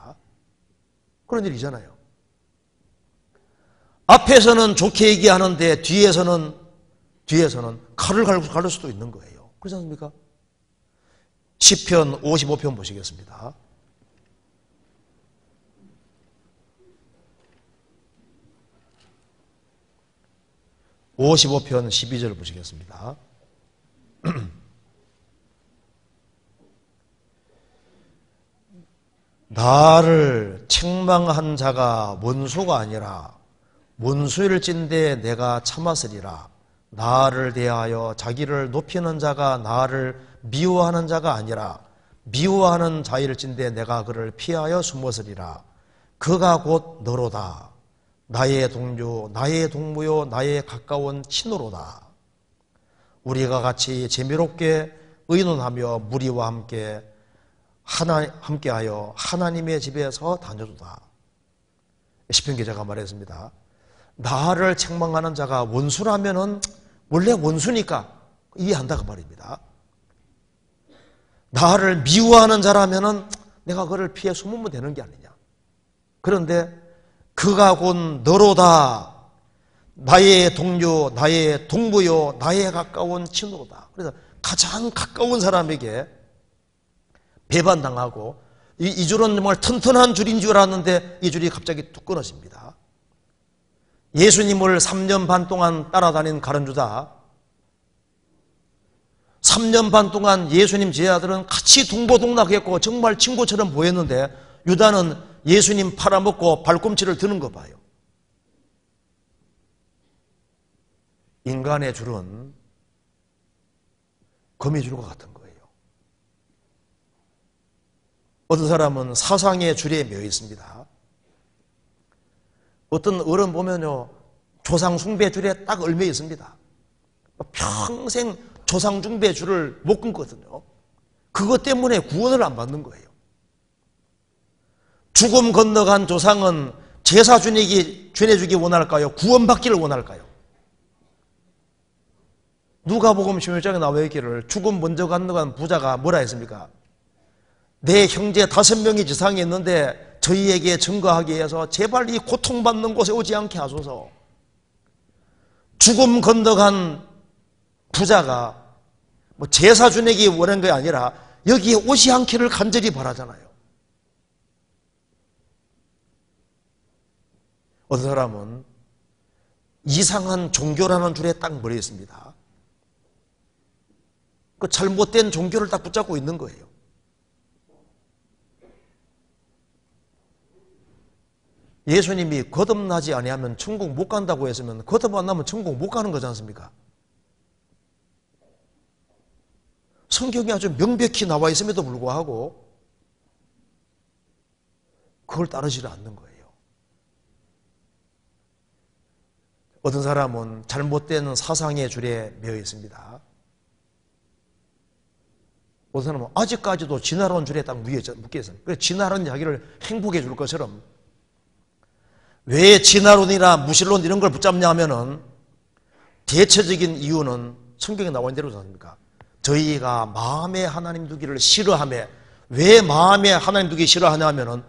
그런 일이잖아요. 앞에서는 좋게 얘기하는데 뒤에서는 칼을 갈을 수도 있는 거예요. 그렇지 않습니까? 시편 55편 보시겠습니다. (55편) 12절 보시겠습니다. 나를 책망한 자가 원수가 아니라 원수일진데 내가 참았으리라. 나를 대하여 자기를 높이는 자가 나를 미워하는 자가 아니라 미워하는 자일진데 내가 그를 피하여 숨었으리라. 그가 곧 너로다. 나의 동료, 나의 동무요, 나의 가까운 친구로다. 우리가 같이 재미롭게 의논하며 무리와 함께하여 하나님의 집에서 다녀도다. 시편 기자가 말했습니다. 나를 책망하는 자가 원수라면은 원래 원수니까 이해한다고 말입니다. 나를 미워하는 자라면은 내가 그를 피해 숨으면 되는 게 아니냐. 그런데 그가 곧 너로다. 나의 동료, 나의 동무요, 나의 가까운 친구로다. 그래서 가장 가까운 사람에게 배반당하고 이 줄은 정말 튼튼한 줄인 줄 알았는데 이 줄이 갑자기 뚝 끊어집니다. 예수님을 3년 반 동안 따라다닌 가룟 유다, 3년 반 동안 예수님 제자들은 같이 동고동락했고 정말 친구처럼 보였는데 유다는 예수님 팔아먹고 발꿈치를 드는 거 봐요. 인간의 줄은 거미줄과 같은 거예요. 어떤 사람은 사상의 줄에 매여 있습니다. 어떤 어른 보면요, 조상 숭배 줄에 딱 얽매 있습니다. 평생 조상 숭배 줄을 못 끊거든요. 그것 때문에 구원을 안 받는 거예요. 죽음 건너간 조상은 제사 지내주기 원할까요? 구원받기를 원할까요? 누가복음 16장에 나와 있기를 죽음 먼저 건너간 부자가 뭐라 했습니까? 내 형제 5명이 지상에 있는데 저희에게 증거하기 위해서 제발 이 고통받는 곳에 오지 않게 하소서. 죽음 건너간 부자가 뭐 제사 지내기 원한 게 아니라 여기에 오지 않기를 간절히 바라잖아요. 어떤 사람은 이상한 종교라는 줄에 딱 머리에 있습니다. 그 잘못된 종교를 딱 붙잡고 있는 거예요. 예수님이 거듭나지 아니하면 천국 못 간다고 했으면 거듭 안 나면 천국 못 가는 거지 않습니까? 성경이 아주 명백히 나와 있음에도 불구하고 그걸 따르지 않는 거예요. 어떤 사람은 잘못된 사상의 줄에 매여 있습니다. 어떤 사람은 아직까지도 진화론 줄에 딱 묶여 있어요. 그래서 진화론 이야기를 행복해 줄 것처럼, 왜 진화론이나 무신론 이런 걸 붙잡냐 하면은 대체적인 이유는 성경에 나와 있는 대로지 않습니까? 저희가 마음에 하나님 두기를 싫어하며, 왜 마음에 하나님 두기 싫어하냐 하면은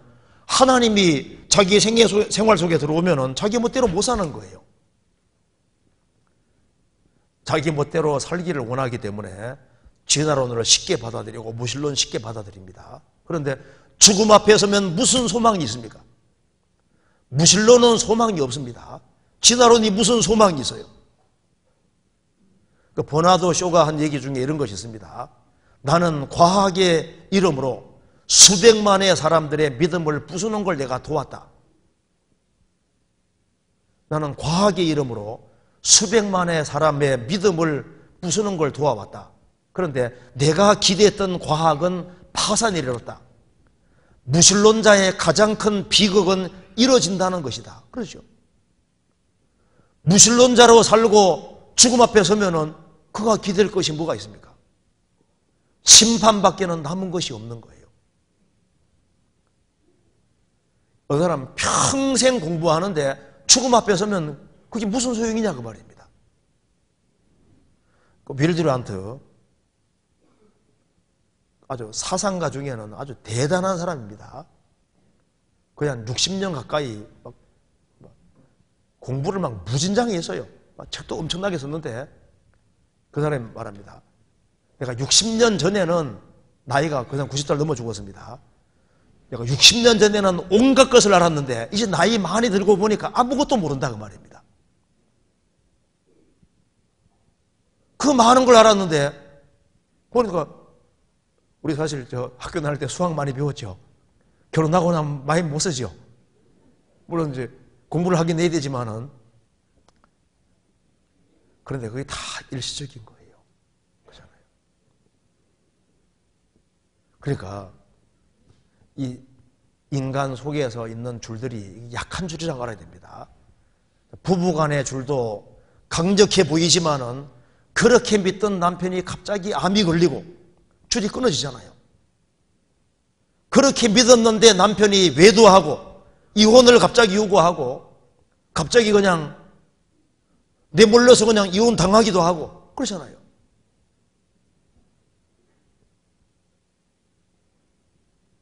하나님이 자기 생활 속에 들어오면은 자기 멋대로 못 사는 거예요. 자기 멋대로 살기를 원하기 때문에 진화론을 쉽게 받아들이고 무신론 쉽게 받아들입니다. 그런데 죽음 앞에 서면 무슨 소망이 있습니까? 무신론은 소망이 없습니다. 진화론이 무슨 소망이 있어요? 그 버나드 쇼가 한 얘기 중에 이런 것이 있습니다. 나는 과학의 이름으로 수백만의 사람들의 믿음을 부수는 걸 내가 도왔다. 나는 과학의 이름으로 수백만의 사람의 믿음을 부수는 걸 도와왔다. 그런데 내가 기대했던 과학은 파산이 이르렀다. 무신론자의 가장 큰 비극은 이뤄진다는 것이다. 그렇죠? 무신론자로 살고 죽음 앞에 서면은 그가 기댈 것이 뭐가 있습니까? 심판밖에는 남은 것이 없는 거예요. 어떤 사람 평생 공부하는데 죽음 앞에 서면 그게 무슨 소용이냐 그 말입니다. 그 빌드란트, 아주 사상가 중에는 아주 대단한 사람입니다. 거의 한 60년 가까이 공부를 막 무진장에 했어요. 책도 엄청나게 썼는데 그 사람이 말합니다. 내가 60년 전에는 나이가 그냥 90살 넘어 죽었습니다. 내가 60년 전에는 온갖 것을 알았는데 이제 나이 많이 들고 보니까 아무것도 모른다 그 말입니다. 그 많은 걸 알았는데, 그러니까 우리 사실 저 학교 다닐 때 수학 많이 배웠죠. 결혼하고 나면 많이 못 쓰죠. 물론 이제 공부를 하긴 해야 되지만은, 그런데 그게 다 일시적인 거예요. 그렇잖아요. 그러니까 이 인간 속에서 있는 줄들이 약한 줄이라고 알아야 됩니다. 부부간의 줄도 강력해 보이지만은 그렇게 믿던 남편이 갑자기 암이 걸리고 줄이 끊어지잖아요. 그렇게 믿었는데 남편이 외도하고 이혼을 갑자기 요구하고 갑자기 그냥 내몰려서 그냥 이혼 당하기도 하고 그러잖아요.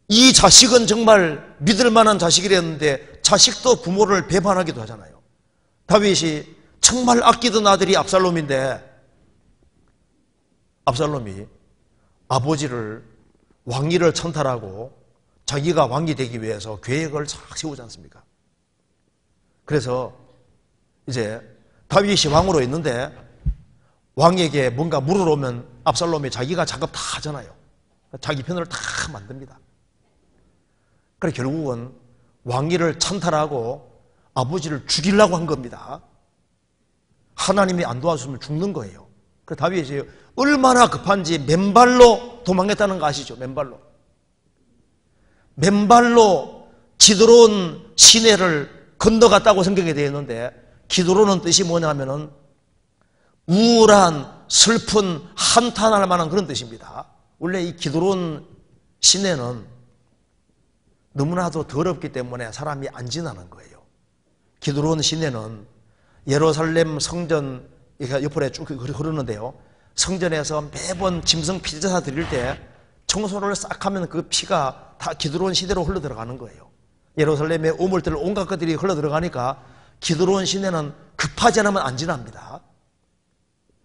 이 자식은 정말 믿을 만한 자식이랬는데 자식도 부모를 배반하기도 하잖아요. 다윗이 정말 아끼던 아들이 압살롬인데 압살롬이 아버지를 왕위를 찬탈하고 자기가 왕이 되기 위해서 계획을 싹 세우지 않습니까? 그래서 이제 다윗이 왕으로 있는데 왕에게 뭔가 물으러 오면 압살롬이 자기가 작업 다 하잖아요. 자기 편을 다 만듭니다. 그래서 결국은 왕위를 찬탈하고 아버지를 죽이려고 한 겁니다. 하나님이 안 도와주면 죽는 거예요. 그래서 다윗이 얼마나 급한지 맨발로 도망했다는 거 아시죠? 맨발로 기드론 시내를 건너갔다고 성경에 되어 있는데, 기드론은 뜻이 뭐냐면은 우울한 슬픈 한탄할 만한 그런 뜻입니다. 원래 이 기드론 시내는 너무나도 더럽기 때문에 사람이 안 지나는 거예요. 기드론 시내는 예루살렘 성전 옆으로 쭉 흐르는데요, 성전에서 매번 짐승 피제사 드릴 때 청소를 싹 하면 그 피가 다 기드론 시내로 흘러 들어가는 거예요. 예루살렘의 우물들 온갖 것들이 흘러 들어가니까 기드론 시내는 급하지 않으면 안 지납니다.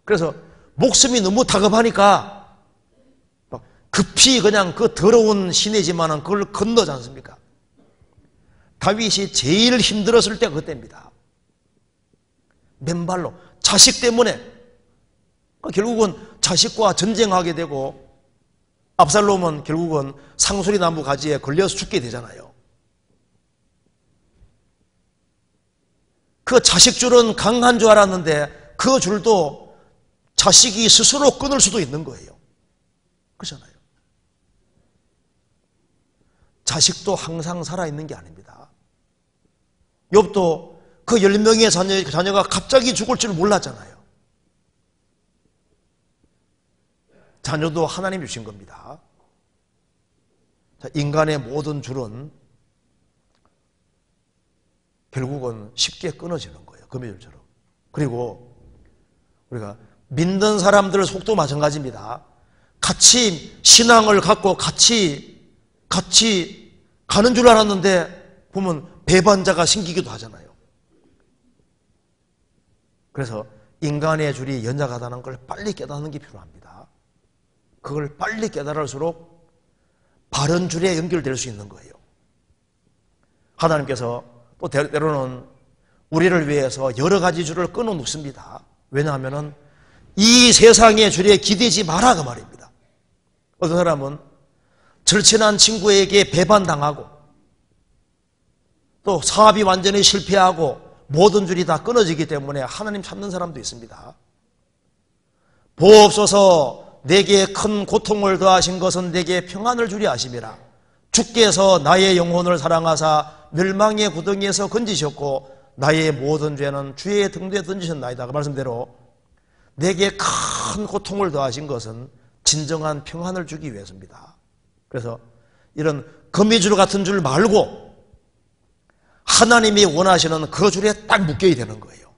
그래서 목숨이 너무 다급하니까 급히 그냥 그 더러운 시내지만은 그걸 건너지 않습니까? 다윗이 제일 힘들었을 때가 그때입니다. 맨발로 자식 때문에 결국은 자식과 전쟁하게 되고, 압살롬은 결국은 상수리 나무 가지에 걸려서 죽게 되잖아요. 그 자식줄은 강한 줄 알았는데 그 줄도 자식이 스스로 끊을 수도 있는 거예요. 그렇잖아요. 자식도 항상 살아있는 게 아닙니다. 욥도 그 10명의 자녀가 갑자기 죽을 줄 몰랐잖아요. 자녀도 하나님이 주신 겁니다. 인간의 모든 줄은 결국은 쉽게 끊어지는 거예요. 거미줄처럼. 그리고 우리가 믿는 사람들 속도 마찬가지입니다. 같이 신앙을 갖고 같이 가는 줄 알았는데 보면 배반자가 생기기도 하잖아요. 그래서 인간의 줄이 연약하다는 걸 빨리 깨닫는 게 필요합니다. 그걸 빨리 깨달을수록 바른 줄에 연결될 수 있는 거예요. 하나님께서 또 때로는 우리를 위해서 여러 가지 줄을 끊어 놓습니다. 왜냐하면 이 세상의 줄에 기대지 마라 그 말입니다. 어떤 사람은 절친한 친구에게 배반당하고 또 사업이 완전히 실패하고 모든 줄이 다 끊어지기 때문에 하나님 찾는 사람도 있습니다. 보옵소서 내게 큰 고통을 더하신 것은 내게 평안을 주리 하심이라. 주께서 나의 영혼을 사랑하사 멸망의 구덩이에서 건지셨고 나의 모든 죄는 주의 등대에 던지셨나이다. 그 말씀대로 내게 큰 고통을 더하신 것은 진정한 평안을 주기 위해서입니다. 그래서 이런 거미줄 같은 줄 말고 하나님이 원하시는 그 줄에 딱 묶여야 되는 거예요.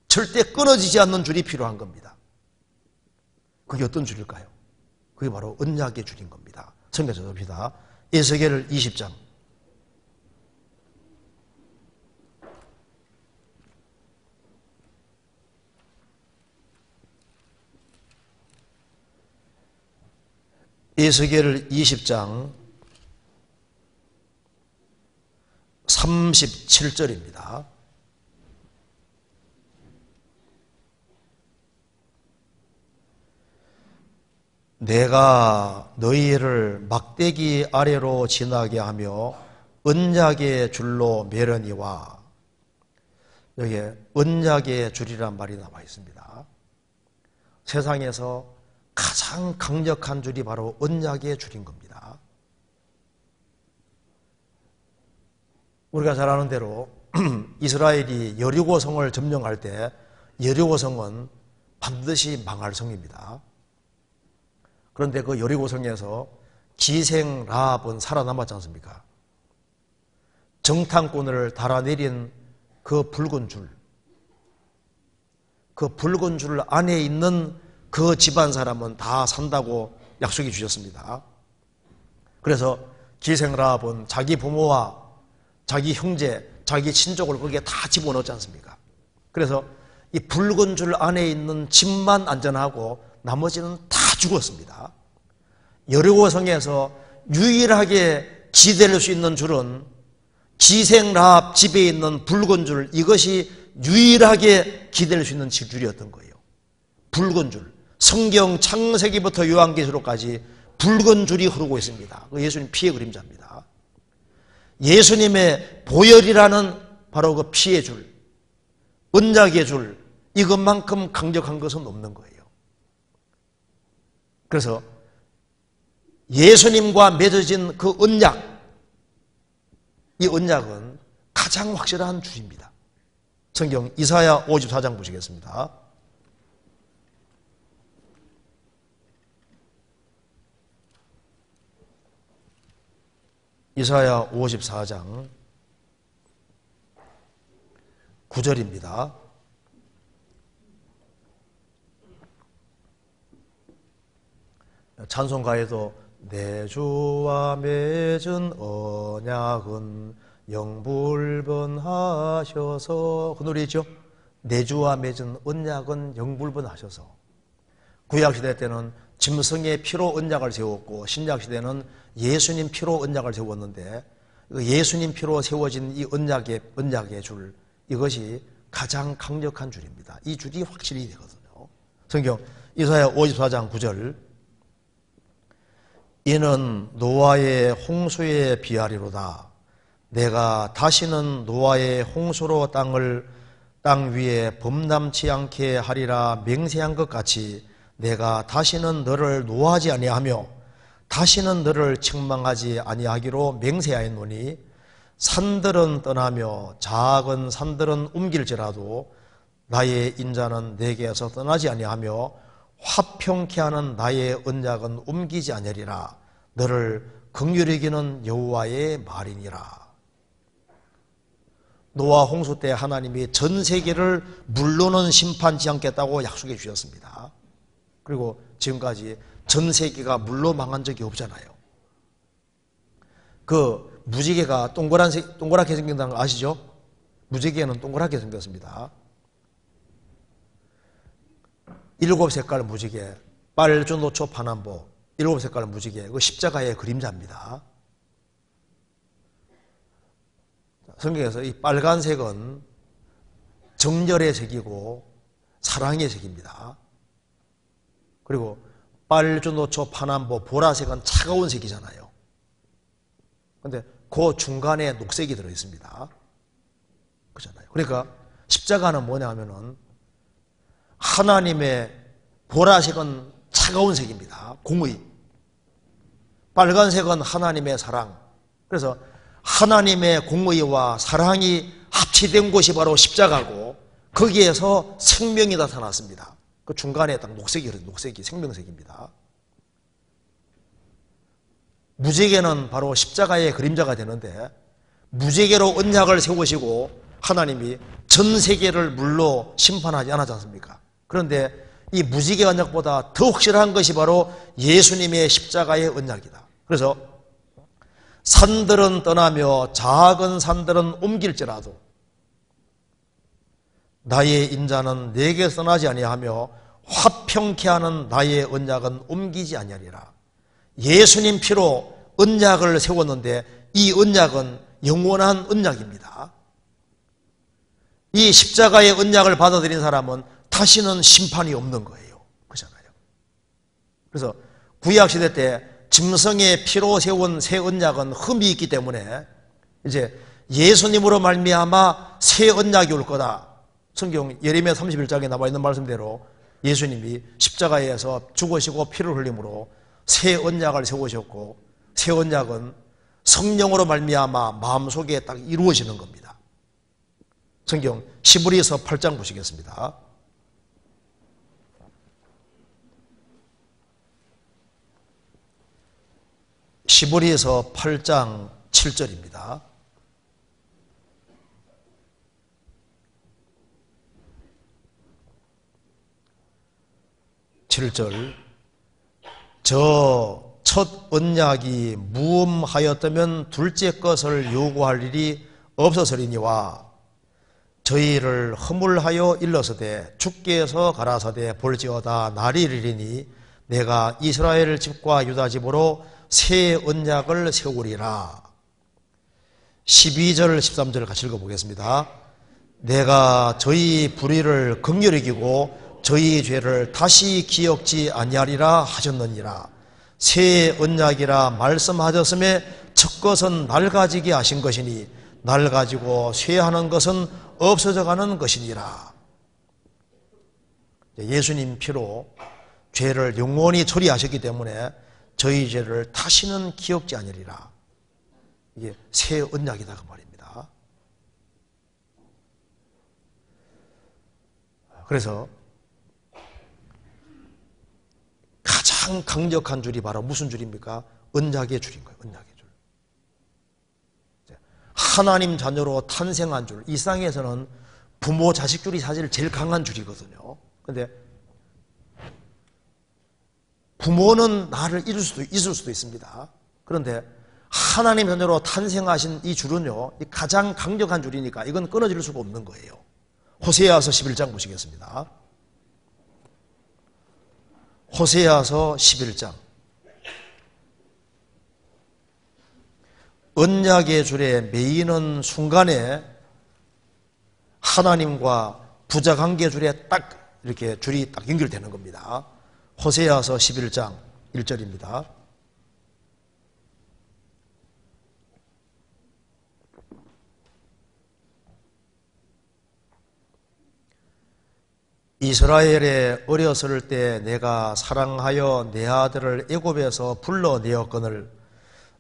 절대 끊어지지 않는 줄이 필요한 겁니다. 그게 어떤 줄일까요? 그게 바로 언약의 줄인 겁니다. 성경 찾아봅시다. 에스겔 20장. 에스겔 20장 37절입니다. 내가 너희를 막대기 아래로 지나게 하며 언약의 줄로 매려니와. 여기에 언약의 줄이란 말이 나와 있습니다. 세상에서 가장 강력한 줄이 바로 언약의 줄인 겁니다. 우리가 잘 아는 대로 이스라엘이 여리고성을 점령할 때 여리고성은 반드시 망할 성입니다. 그런데 그 여리고성에서 기생 라합은 살아남았지 않습니까? 정탐꾼을 달아내린 그 붉은 줄, 그 붉은 줄 안에 있는 그 집안 사람은 다 산다고 약속해 주셨습니다. 그래서 기생 라합은 자기 부모와 자기 형제, 자기 친족을 거기에 다 집어넣었지 않습니까? 그래서 이 붉은 줄 안에 있는 집만 안전하고 나머지는 다 죽었습니다. 여리고성에서 유일하게 기댈 수 있는 줄은 기생라합 집에 있는 붉은 줄, 이것이 유일하게 기댈 수 있는 줄이었던 거예요. 붉은 줄. 성경 창세기부터 요한계시록까지 붉은 줄이 흐르고 있습니다. 예수님 피의 그림자입니다. 예수님의 보혈이라는 바로 그 피의 줄, 언약의 줄, 이것만큼 강력한 것은 없는 거예요. 그래서 예수님과 맺어진 그 언약, 이 언약은 가장 확실한 줄입니다. 성경 이사야 54장 보시겠습니다. 이사야 54장 9절입니다. 찬송가에도 내 주와 맺은 언약은 영불변하셔서, 그 노래죠. 내 주와 맺은 언약은 영불변하셔서. 구약시대 때는 짐승의 피로 언약을 세웠고 신약시대는 예수님 피로 언약을 세웠는데, 예수님 피로 세워진 이 언약의 줄, 이것이 가장 강력한 줄입니다. 이 줄이 확실히 되거든요. 성경 이사야 54장 9절, 이는 노아의 홍수에 비하리로다. 내가 다시는 노아의 홍수로 땅 위에 범람치 않게 하리라 맹세한 것 같이 내가 다시는 너를 노하지 아니하며 다시는 너를 책망하지 아니하기로 맹세하였노니 산들은 떠나며 작은 산들은 옮길지라도 나의 인자는 내게서 떠나지 아니하며 화평케 하는 나의 언약은 옮기지 아니하리라. 너를 긍휼히 여기는 여호와의 말이니라. 노아 홍수 때 하나님이 전 세계를 물로는 심판치 않겠다고 약속해 주셨습니다. 그리고 지금까지 전 세계가 물로 망한 적이 없잖아요. 그 무지개가 동그랗게 생긴다는 거 아시죠? 무지개는 동그랗게 생겼습니다. 7색깔 무지개, 빨주, 노초, 파남보, 7색깔 무지개, 그 십자가의 그림자입니다. 성경에서 이 빨간색은 정열의 색이고 사랑의 색입니다. 그리고 빨주, 노초, 파남보, 보라색은 차가운 색이잖아요. 그런데 그 중간에 녹색이 들어있습니다. 그렇잖아요. 그러니까 십자가는 뭐냐 하면은 하나님의 보라색은 차가운 색입니다. 공의. 빨간색은 하나님의 사랑. 그래서 하나님의 공의와 사랑이 합치된 곳이 바로 십자가고 거기에서 생명이 나타났습니다. 그 중간에 딱 녹색이 생명색입니다. 무지개는 바로 십자가의 그림자가 되는데 무지개로 언약을 세우시고 하나님이 전 세계를 물로 심판하지 않았지 않습니까? 그런데 이 무지개 언약보다 더 확실한 것이 바로 예수님의 십자가의 언약이다. 그래서 산들은 떠나며 작은 산들은 옮길지라도 나의 인자는 내게 떠나지 아니하며 화평케 하는 나의 언약은 옮기지 아니하리라. 예수님 피로 언약을 세웠는데 이 언약은 영원한 언약입니다. 이 십자가의 언약을 받아들인 사람은 다시는 심판이 없는 거예요. 그렇잖아요. 그래서 구약시대 때 짐승의 피로 세운 새 언약은 흠이 있기 때문에 이제 예수님으로 말미암아 새 언약이 올 거다. 성경 예레미야 31장에 나와 있는 말씀대로 예수님이 십자가에서 죽으시고 피를 흘림으로 새 언약을 세우셨고 새 언약은 성령으로 말미암아 마음속에 딱 이루어지는 겁니다. 성경 시브리서 8장 보시겠습니다. 시브리서 8장 7절입니다. 7절 저 첫 언약이 무엄하였다면 둘째 것을 요구할 일이 없었으리니와 저희를 허물하여 일러서되 주께서 가라사대 볼지어다 날이 이르리니 내가 이스라엘 집과 유다 집으로 새 언약을 세우리라. 12절 13절 같이 읽어보겠습니다. 내가 저희 불의를 긍휼히 여기고 저희 죄를 다시 기억지 아니하리라 하셨느니라. 새 언약이라 말씀하셨음에 첫 것은 낡아지게 하신 것이니 낡아지고 쇠하는 것은 없어져 가는 것이니라. 예수님 피로 죄를 영원히 처리하셨기 때문에 저희 죄를 다시는 기억지 아니리라. 이게 새 언약이다 그 말입니다. 그래서 가장 강력한 줄이 바로 무슨 줄입니까? 언약의 줄인 거예요. 언약의 줄. 하나님 자녀로 탄생한 줄. 이 세상에서는 부모 자식 줄이 사실 제일 강한 줄이거든요. 근데 부모는 나를 잃을 수도 있을 수도 있습니다. 그런데 하나님 자녀로 탄생하신 이 줄은요, 가장 강력한 줄이니까 이건 끊어질 수가 없는 거예요. 호세아서 11장 보시겠습니다. 호세아서 11장. 언약의 줄에 매이는 순간에 하나님과 부자 관계 줄에 딱 이렇게 줄이 딱 연결되는 겁니다. 호세아서 11장 1절입니다. 이스라엘에 어렸을 때 내가 사랑하여 내 아들을 애굽에서 불러내었거늘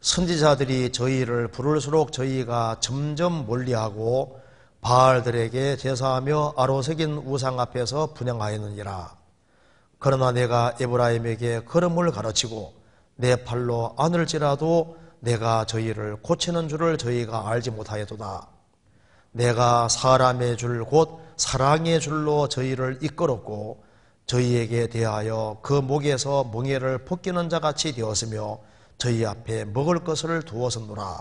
선지자들이 저희를 부를수록 저희가 점점 멀리하고 바알들에게 제사하며 아로새긴 우상 앞에서 분향하였느니라. 그러나 내가 에브라임에게 걸음을 가르치고 내 팔로 안을지라도 내가 저희를 고치는 줄을 저희가 알지 못하였도다. 내가 사람의 줄 곧 사랑의 줄로 저희를 이끌었고 저희에게 대하여 그 목에서 멍에를 벗기는 자같이 되었으며 저희 앞에 먹을 것을 두었었노라.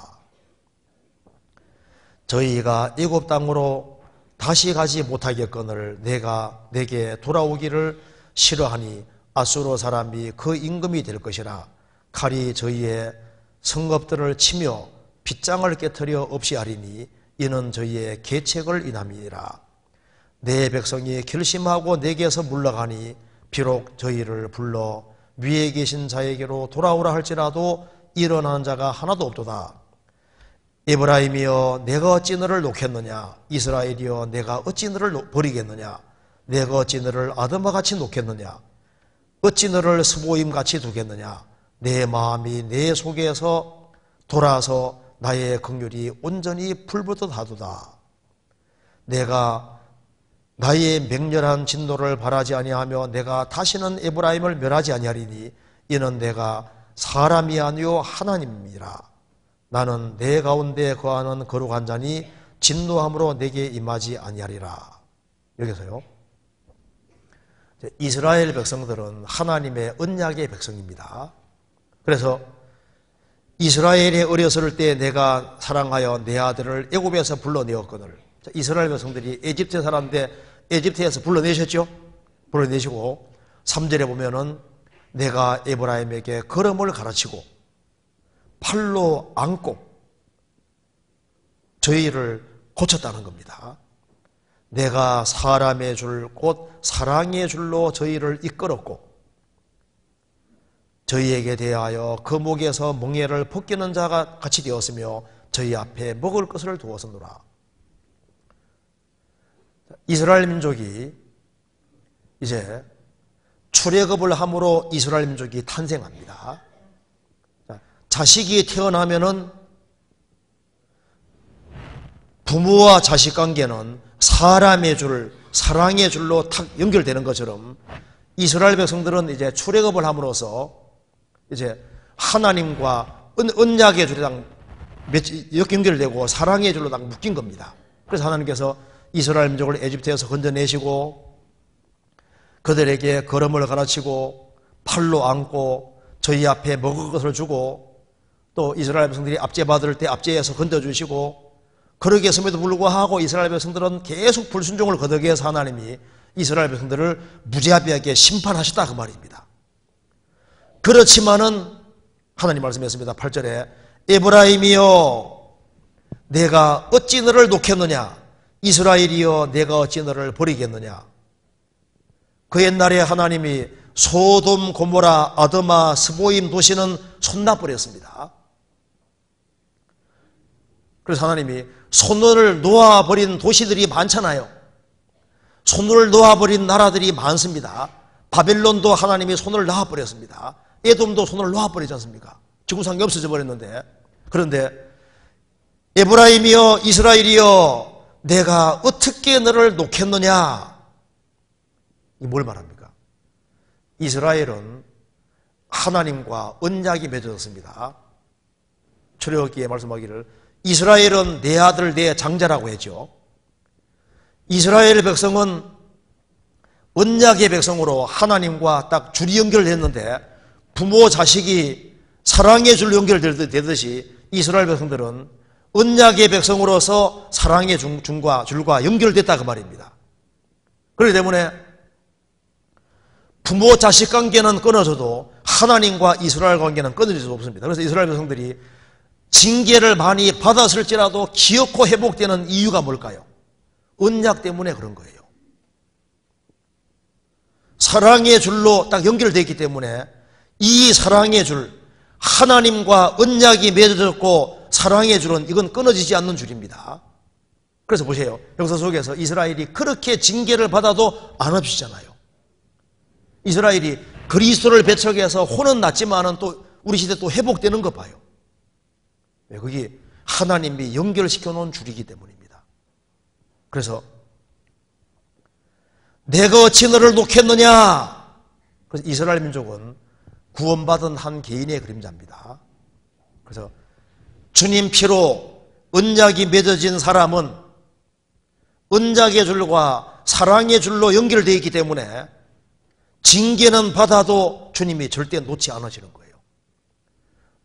저희가 애굽 땅으로 다시 가지 못하겠거늘 내가 내게 돌아오기를 싫어하니 아수르 사람이 그 임금이 될 것이라. 칼이 저희의 성읍들을 치며 빗장을 깨뜨려 없이 하리니 이는 저희의 계책을 인함이니라. 내 백성이 결심하고 내게서 물러가니 비록 저희를 불러 위에 계신 자에게로 돌아오라 할지라도 일어나는 자가 하나도 없도다. 에브라임이여 내가 어찌 너를 놓겠느냐. 이스라엘이여 내가 어찌 너를 버리겠느냐. 내가 어찌 너를 아드마같이 놓겠느냐. 어찌 너를 스보임같이 두겠느냐. 내 마음이 내 속에서 돌아서 나의 긍휼이 온전히 불붙듯 하도다. 내가 나의 맹렬한 진노를 바라지 아니하며 내가 다시는 에브라임을 멸하지 아니하리니 이는 내가 사람이 아니요 하나님이라. 나는 내 가운데 거하는 거룩한 자니 진노함으로 내게 임하지 아니하리라. 여기서요, 이스라엘 백성들은 하나님의 언약의 백성입니다. 그래서 이스라엘에 어렸을 때 내가 사랑하여 내 아들을 애굽에서 불러내었거늘. 이스라엘 백성들이 에집트 사람인데 에집트에서 불러내셨죠? 불러내시고 3절에 보면은 내가 에브라임에게 걸음을 가르치고 팔로 안고 저희를 고쳤다는 겁니다. 내가 사람의 줄 곧 사랑의 줄로 저희를 이끌었고 저희에게 대하여 그 목에서 멍에를 벗기는 자가 같이 되었으며 저희 앞에 먹을 것을 두었으노라. 이스라엘 민족이 이제 출애굽을 함으로 이스라엘 민족이 탄생합니다. 자식이 태어나면은 부모와 자식 관계는 사람의 줄, 사랑의 줄로 탁 연결되는 것처럼 이스라엘 백성들은 이제 출애굽을 함으로써 이제 하나님과 언약의 줄이랑 연결되고 사랑의 줄로 딱 묶인 겁니다. 그래서 하나님께서 이스라엘 민족을 에집트에서 건져내시고 그들에게 걸음을 가르치고 팔로 안고 저희 앞에 먹을 것을 주고 또 이스라엘 백성들이 압제 받을 때 압제에서 건져주시고 그러게 했음에도 불구하고 이스라엘 백성들은 계속 불순종을 거듭해서 하나님이 이스라엘 백성들을 무자비하게 심판하셨다 그 말입니다. 그렇지만은 하나님 말씀했습니다. 8절에 에브라임이여 내가 어찌 너를 놓겠느냐, 이스라엘이여 내가 어찌 너를 버리겠느냐. 그 옛날에 하나님이 소돔, 고모라, 아드마, 스보임 도시는 손놔버렸습니다. 그래서 하나님이 손을 놓아버린 도시들이 많잖아요. 손을 놓아버린 나라들이 많습니다. 바벨론도 하나님이 손을 놔버렸습니다. 에돔도 손을 놓아버리지 않습니까? 지구상이 없어져 버렸는데, 그런데 에브라임이여 이스라엘이여 내가 어떻게 너를 놓겠느냐, 이 뭘 말합니까? 이스라엘은 하나님과 언약이 맺어졌습니다. 출애굽기에 말씀하기를 이스라엘은 내 아들 내 장자라고 했죠. 이스라엘 백성은 언약의 백성으로 하나님과 딱 줄이 연결됐는데, 부모 자식이 사랑의 줄로 연결되듯이 이스라엘 백성들은 언약의 백성으로서 사랑의 줄과 연결됐다 그 말입니다. 그렇기 때문에 부모 자식 관계는 끊어져도 하나님과 이스라엘 관계는 끊어질 수 없습니다. 그래서 이스라엘 백성들이 징계를 많이 받았을지라도 기어코 회복되는 이유가 뭘까요? 언약 때문에 그런 거예요. 사랑의 줄로 딱 연결되어 있기 때문에 이 사랑의 줄, 하나님과 언약이 맺어졌고 사랑의 줄은 이건 끊어지지 않는 줄입니다. 그래서 보세요. 역사 속에서 이스라엘이 그렇게 징계를 받아도 안 없으시잖아요. 이스라엘이 그리스도를 배척해서 혼은 났지만은 또 우리 시대 또 회복되는 것 봐요. 왜? 그게 하나님이 연결시켜 놓은 줄이기 때문입니다. 그래서 내가 어찌 너를 놓겠느냐. 그래서 이스라엘 민족은 구원받은 한 개인의 그림자입니다. 그래서 주님 피로 언약이 맺어진 사람은 언약의 줄과 사랑의 줄로 연결되어 있기 때문에 징계는 받아도 주님이 절대 놓지 않으시는 거예요.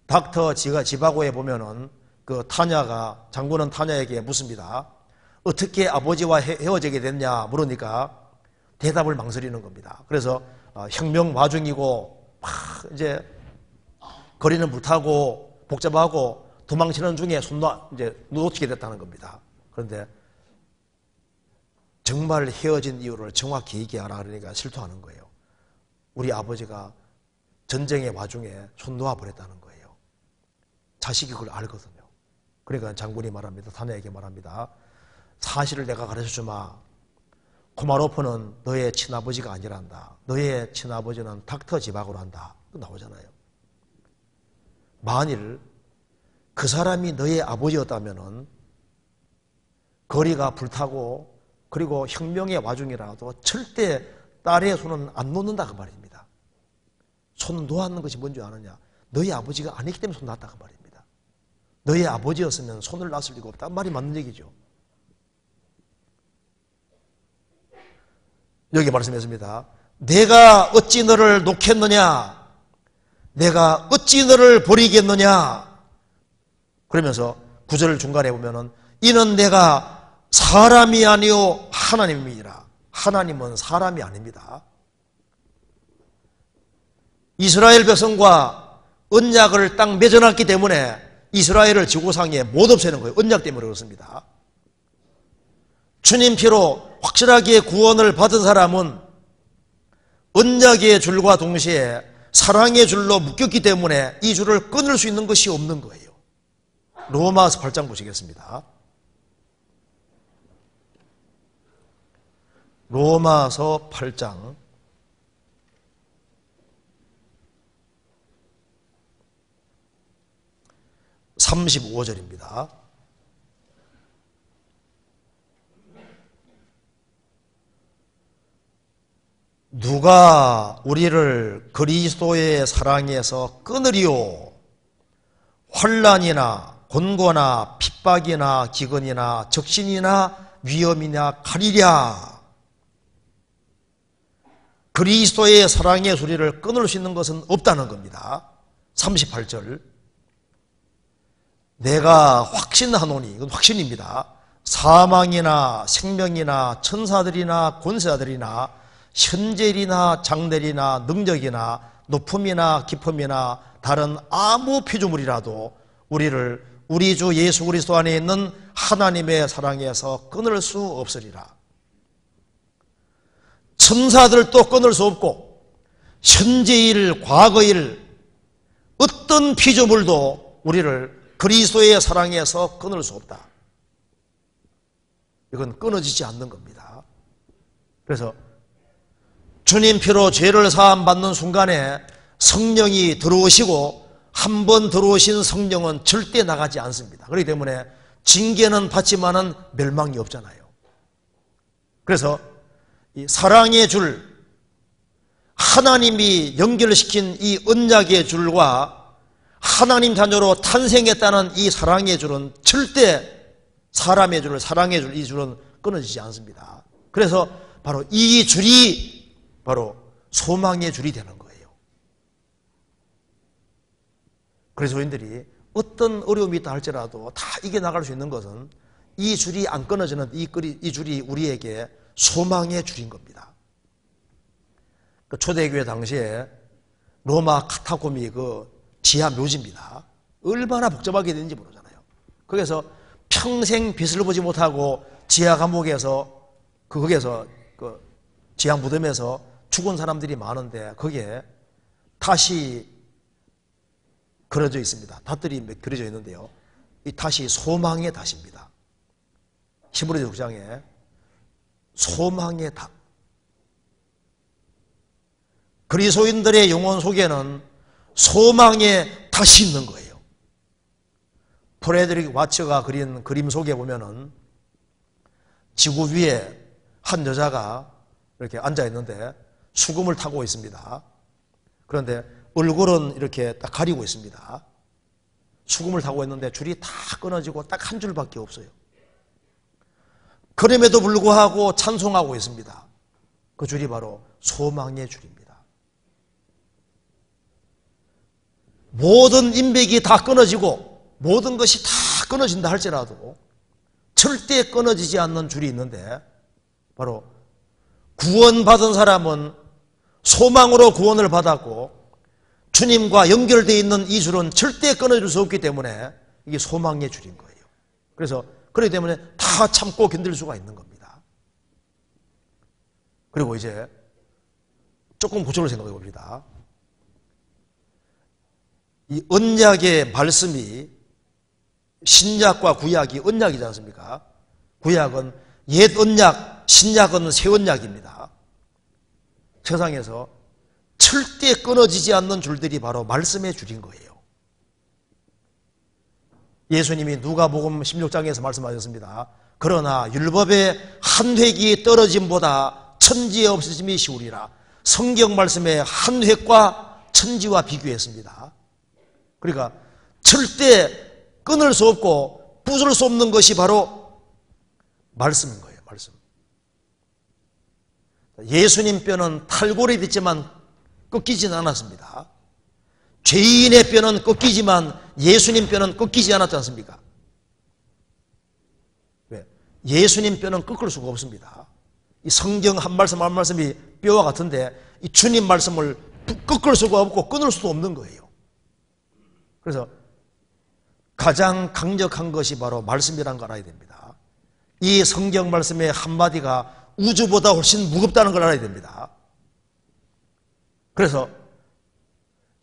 닥터 지바고에 보면은 그 타냐가, 장군은 타냐에게 묻습니다. 어떻게 아버지와 헤어지게 됐냐 물으니까 대답을 망설이는 겁니다. 그래서 혁명 와중이고 막 이제 거리는 불타고 복잡하고 도망치는 중에 놓치게 됐다는 겁니다. 그런데 정말 헤어진 이유를 정확히 얘기하라 그러니까 실토하는 거예요. 우리 아버지가 전쟁의 와중에 손 놓아버렸다는 거예요. 자식이 그걸 알거든요. 그러니까 장군이 말합니다. 타냐에게 말합니다. 사실을 내가 가르쳐주마. 코마로프는 너의 친아버지가 아니란다. 너의 친아버지는 닥터 지바고로 한다. 나오잖아요. 만일 그 사람이 너의 아버지였다면은 거리가 불타고 그리고 혁명의 와중이라도 절대 딸의 손은 안 놓는다 그 말입니다. 손 놓았는 것이 뭔지 아느냐? 너희 아버지가 아니기 때문에 손 놨다 그 말입니다. 너희 아버지였으면 손을 놨을 리가 없다. 말이 맞는 얘기죠. 여기 말씀했습니다. 내가 어찌 너를 놓겠느냐? 내가 어찌 너를 버리겠느냐? 그러면서 9절 중간에 보면은 이는 내가 사람이 아니요 하나님이니라. 하나님은 사람이 아닙니다. 이스라엘 백성과 언약을 딱 맺어놨기 때문에 이스라엘을 지구상에 못 없애는 거예요. 언약 때문에 그렇습니다. 주님 피로 확실하게 구원을 받은 사람은 언약의 줄과 동시에 사랑의 줄로 묶였기 때문에 이 줄을 끊을 수 있는 것이 없는 거예요. 로마서 8장 보시겠습니다. 로마서 8장 35절입니다. 누가 우리를 그리스도의 사랑에서 끊으리요? 환난이나 곤고나 핍박이나 기근이나 적신이나 위험이나 칼이랴. 그리스도의 사랑의 소리를 끊을 수 있는 것은 없다는 겁니다. 38절. 내가 확신하노니, 이건 확신입니다. 사망이나 생명이나 천사들이나 권세자들이나 현재일이나 장래일이나 능력이나 높음이나 깊음이나 다른 아무 피조물이라도 우리 주 예수 그리스도 안에 있는 하나님의 사랑에서 끊을 수 없으리라. 천사들도 끊을 수 없고 현재일 과거일 어떤 피조물도 우리를 그리스도의 사랑에서 끊을 수 없다. 이건 끊어지지 않는 겁니다. 그래서 주님 피로 죄를 사함 받는 순간에 성령이 들어오시고 한 번 들어오신 성령은 절대 나가지 않습니다. 그렇기 때문에 징계는 받지만은 멸망이 없잖아요. 그래서 이 사랑의 줄, 하나님이 연결시킨 이 언약의 줄과 하나님 자녀로 탄생했다는 이 사랑의 줄은 절대 사람의 줄, 사랑의 줄, 이 줄은 끊어지지 않습니다. 그래서 바로 이 줄이 바로 소망의 줄이 되는 거예요. 그래서 저희들이 어떤 어려움이 있다 할지라도 다 이겨나갈 수 있는 것은 이 줄이 안 끊어지는 이 줄이 우리에게 소망의 줄인 겁니다. 그 초대교회 당시에 로마 카타콤이 그 지하 묘지입니다. 얼마나 복잡하게 되는지 모르잖아요. 거기서 평생 빛을 보지 못하고 지하 감옥에서 거기에서 그 지하 무덤에서 죽은 사람들이 많은데 거기에 닷이 그려져 있습니다. 닷들이 그려져 있는데요. 이 닷이 소망의 닷입니다. 히브리서 6장에 소망의 닷. 그리스도인들의 영혼 속에는 소망의 닷이 있는 거예요. 프레드릭 와츠가 그린 그림 속에 보면은 지구 위에 한 여자가 이렇게 앉아 있는데 수금을 타고 있습니다. 그런데 얼굴은 이렇게 딱 가리고 있습니다. 수금을 타고 있는데 줄이 다 끊어지고 딱 한 줄밖에 없어요. 그럼에도 불구하고 찬송하고 있습니다. 그 줄이 바로 소망의 줄입니다. 모든 인맥이 다 끊어지고 모든 것이 다 끊어진다 할지라도 절대 끊어지지 않는 줄이 있는데 바로 구원받은 사람은 소망으로 구원을 받았고 주님과 연결되어 있는 이 줄은 절대 끊어질 수 없기 때문에 이게 소망의 줄인 거예요. 그래서 그렇기 때문에 다 참고 견딜 수가 있는 겁니다. 그리고 이제 조금 구조를 생각해 봅니다. 이 언약의 말씀이 신약과 구약이 언약이지 않습니까? 구약은 옛 언약, 신약은 새 언약입니다. 세상에서 절대 끊어지지 않는 줄들이 바로 말씀의 줄인 거예요. 예수님이 누가복음 16장에서 말씀하셨습니다. 그러나 율법의 한 획이 떨어짐보다 천지의 없어짐이 쉬우리라. 성경 말씀의 한 획과 천지와 비교했습니다. 그러니까 절대 끊을 수 없고 부술 수 없는 것이 바로 말씀인 거예요. 말씀. 예수님 뼈는 탈골이 됐지만 꺾이지는 않았습니다. 죄인의 뼈는 꺾이지만 예수님 뼈는 꺾이지 않았지 않습니까? 왜? 예수님 뼈는 꺾을 수가 없습니다. 이 성경 한 말씀 한 말씀이 뼈와 같은데 이 주님 말씀을 꺾을 수가 없고 끊을 수도 없는 거예요. 그래서 가장 강력한 것이 바로 말씀이라는 걸 알아야 됩니다. 이 성경 말씀의 한마디가 우주보다 훨씬 무겁다는 걸 알아야 됩니다. 그래서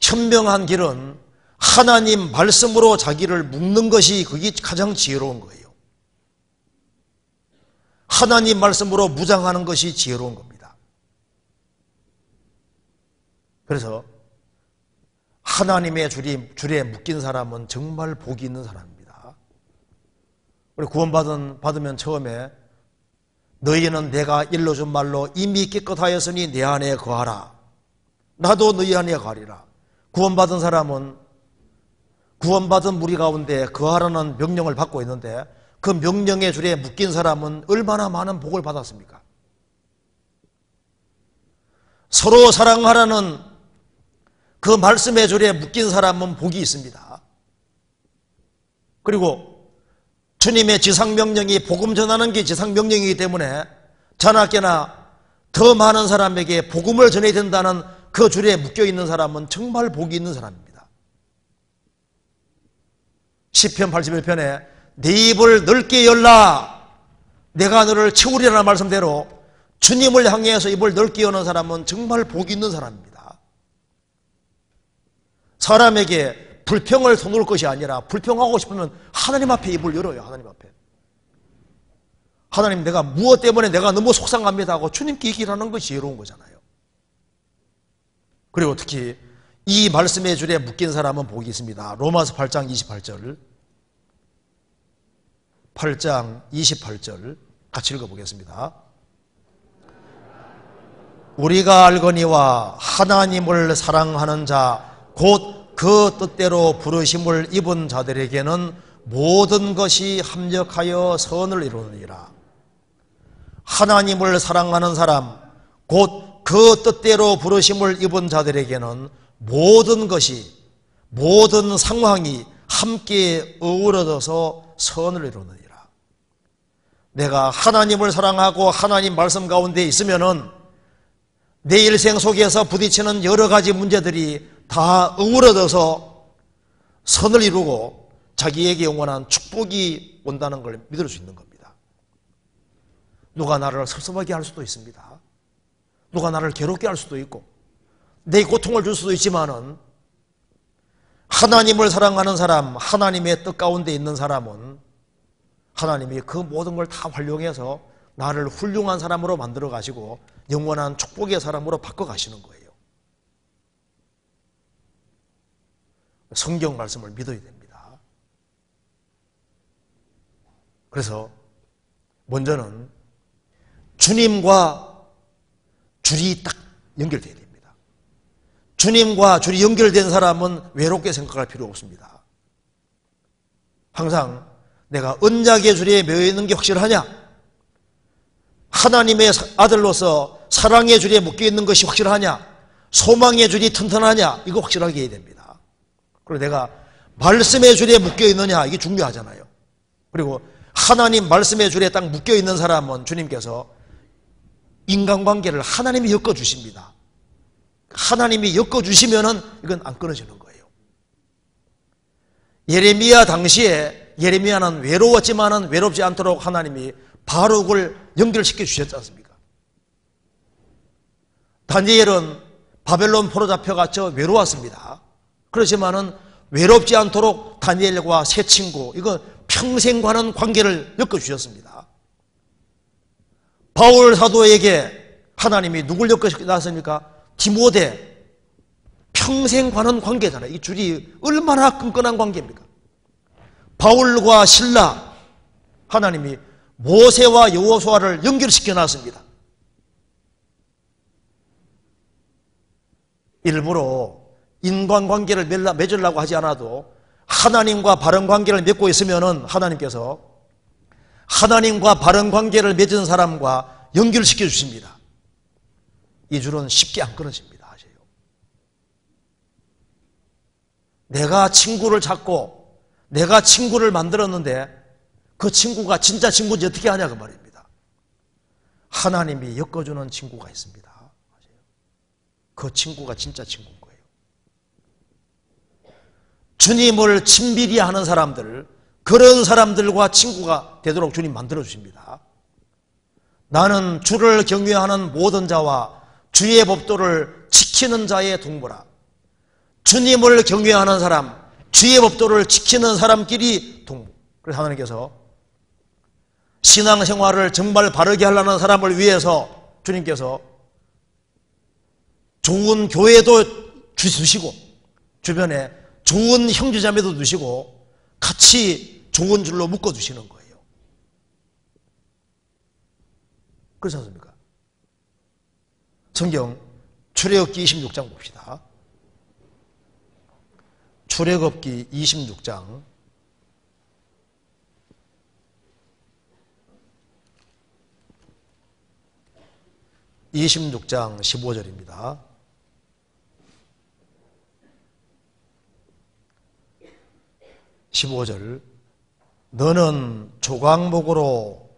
현명한 길은 하나님 말씀으로 자기를 묶는 것이 그게 가장 지혜로운 거예요. 하나님 말씀으로 무장하는 것이 지혜로운 겁니다. 그래서 하나님의 줄에 묶인 사람은 정말 복이 있는 사람입니다. 우리 구원받으면 처음에 너희는 내가 일러준 말로 이미 깨끗하였으니 내 안에 거하라. 나도 너희 안에 거하리라. 구원받은 사람은 구원받은 무리 가운데 거하라는 명령을 받고 있는데 그 명령의 줄에 묶인 사람은 얼마나 많은 복을 받았습니까? 서로 사랑하라는 그 말씀의 줄에 묶인 사람은 복이 있습니다. 그리고 주님의 지상명령이 복음 전하는 게 지상명령이기 때문에 자나깨나 더 많은 사람에게 복음을 전해야 된다는 그 줄에 묶여있는 사람은 정말 복이 있는 사람입니다. 시편 81편에 내 입을 넓게 열라 내가 너를 채우리라는 말씀대로 주님을 향해서 입을 넓게 여는 사람은 정말 복이 있는 사람입니다. 사람에게 불평을 터놓을 것이 아니라 불평하고 싶으면 하나님 앞에 입을 열어요. 하나님 앞에. 하나님, 내가 무엇 때문에 내가 너무 속상합니다 하고 주님께 얘기를 하는 것이 지혜로운 거잖아요. 그리고 특히 이 말씀의 줄에 묶인 사람은 복이 있습니다. 로마서 8장 28절 8장 28절 같이 읽어보겠습니다. 우리가 알거니와 하나님을 사랑하는 자 곧 그 뜻대로 부르심을 입은 자들에게는 모든 것이 합력하여 선을 이루느니라. 하나님을 사랑하는 사람 곧 그 뜻대로 부르심을 입은 자들에게는 모든 것이 모든 상황이 함께 어우러져서 선을 이루느니라. 내가 하나님을 사랑하고 하나님 말씀 가운데 있으면은 내 일생 속에서 부딪히는 여러 가지 문제들이 다 어우러져서 선을 이루고 자기에게 영원한 축복이 온다는 걸 믿을 수 있는 겁니다. 누가 나를 섭섭하게 할 수도 있습니다. 누가 나를 괴롭게 할 수도 있고 내 고통을 줄 수도 있지만은 하나님을 사랑하는 사람, 하나님의 뜻 가운데 있는 사람은 하나님이 그 모든 걸 다 활용해서 나를 훌륭한 사람으로 만들어 가시고 영원한 축복의 사람으로 바꿔 가시는 거예요. 성경 말씀을 믿어야 됩니다. 그래서 먼저는 주님과 줄이 딱 연결되어야 됩니다. 주님과 줄이 연결된 사람은 외롭게 생각할 필요 없습니다. 항상 내가 언약의 줄에 매여 있는 게 확실하냐? 하나님의 아들로서 사랑의 줄에 묶여 있는 것이 확실하냐? 소망의 줄이 튼튼하냐? 이거 확실하게 해야 됩니다. 그리고 내가 말씀의 줄에 묶여 있느냐? 이게 중요하잖아요. 그리고 하나님 말씀의 줄에 딱 묶여 있는 사람은 주님께서 인간관계를 하나님이 엮어주십니다. 하나님이 엮어주시면은 이건 안 끊어지는 거예요. 예레미야 당시에 예레미야는 외로웠지만은 외롭지 않도록 하나님이 바룩을 연결시켜 주셨지 않습니까? 다니엘은 바벨론 포로 잡혀가서 외로웠습니다. 그렇지만은 외롭지 않도록 다니엘과 새 친구, 이거 평생 가는 관계를 엮어주셨습니다. 바울 사도에게 하나님이 누굴 엮어놨습니까? 디모데. 평생 가는 관계잖아요. 이 줄이 얼마나 끈끈한 관계입니까? 바울과 실라, 하나님이 모세와 여호수아를 연결시켜 놨습니다. 일부러 인간관계를 맺으려고 하지 않아도 하나님과 바른 관계를 맺고 있으면은 하나님께서 하나님과 바른 관계를 맺은 사람과 연결시켜 주십니다. 이 줄은 쉽게 안 끊어집니다. 아세요? 내가 친구를 찾고 내가 친구를 만들었는데 그 친구가 진짜 친구인지 어떻게 하냐 그 말입니다. 하나님이 엮어주는 친구가 있습니다. 그 친구가 진짜 친구인 거예요. 주님을 친밀히 하는 사람들, 그런 사람들과 친구가 되도록 주님 만들어주십니다. 나는 주를 경외하는 모든 자와 주의 법도를 지키는 자의 동무라. 주님을 경외하는 사람, 주의 법도를 지키는 사람끼리 동무. 그래서 하나님께서 신앙생활을 정말 바르게 하려는 사람을 위해서 주님께서 좋은 교회도 주시고 주변에 좋은 형제자매도 두시고 같이 좋은 줄로 묶어주시는 거예요. 그렇지 않습니까? 성경 출애굽기 26장 봅시다. 출애굽기 26장 26장 15절입니다. 너는 조각목으로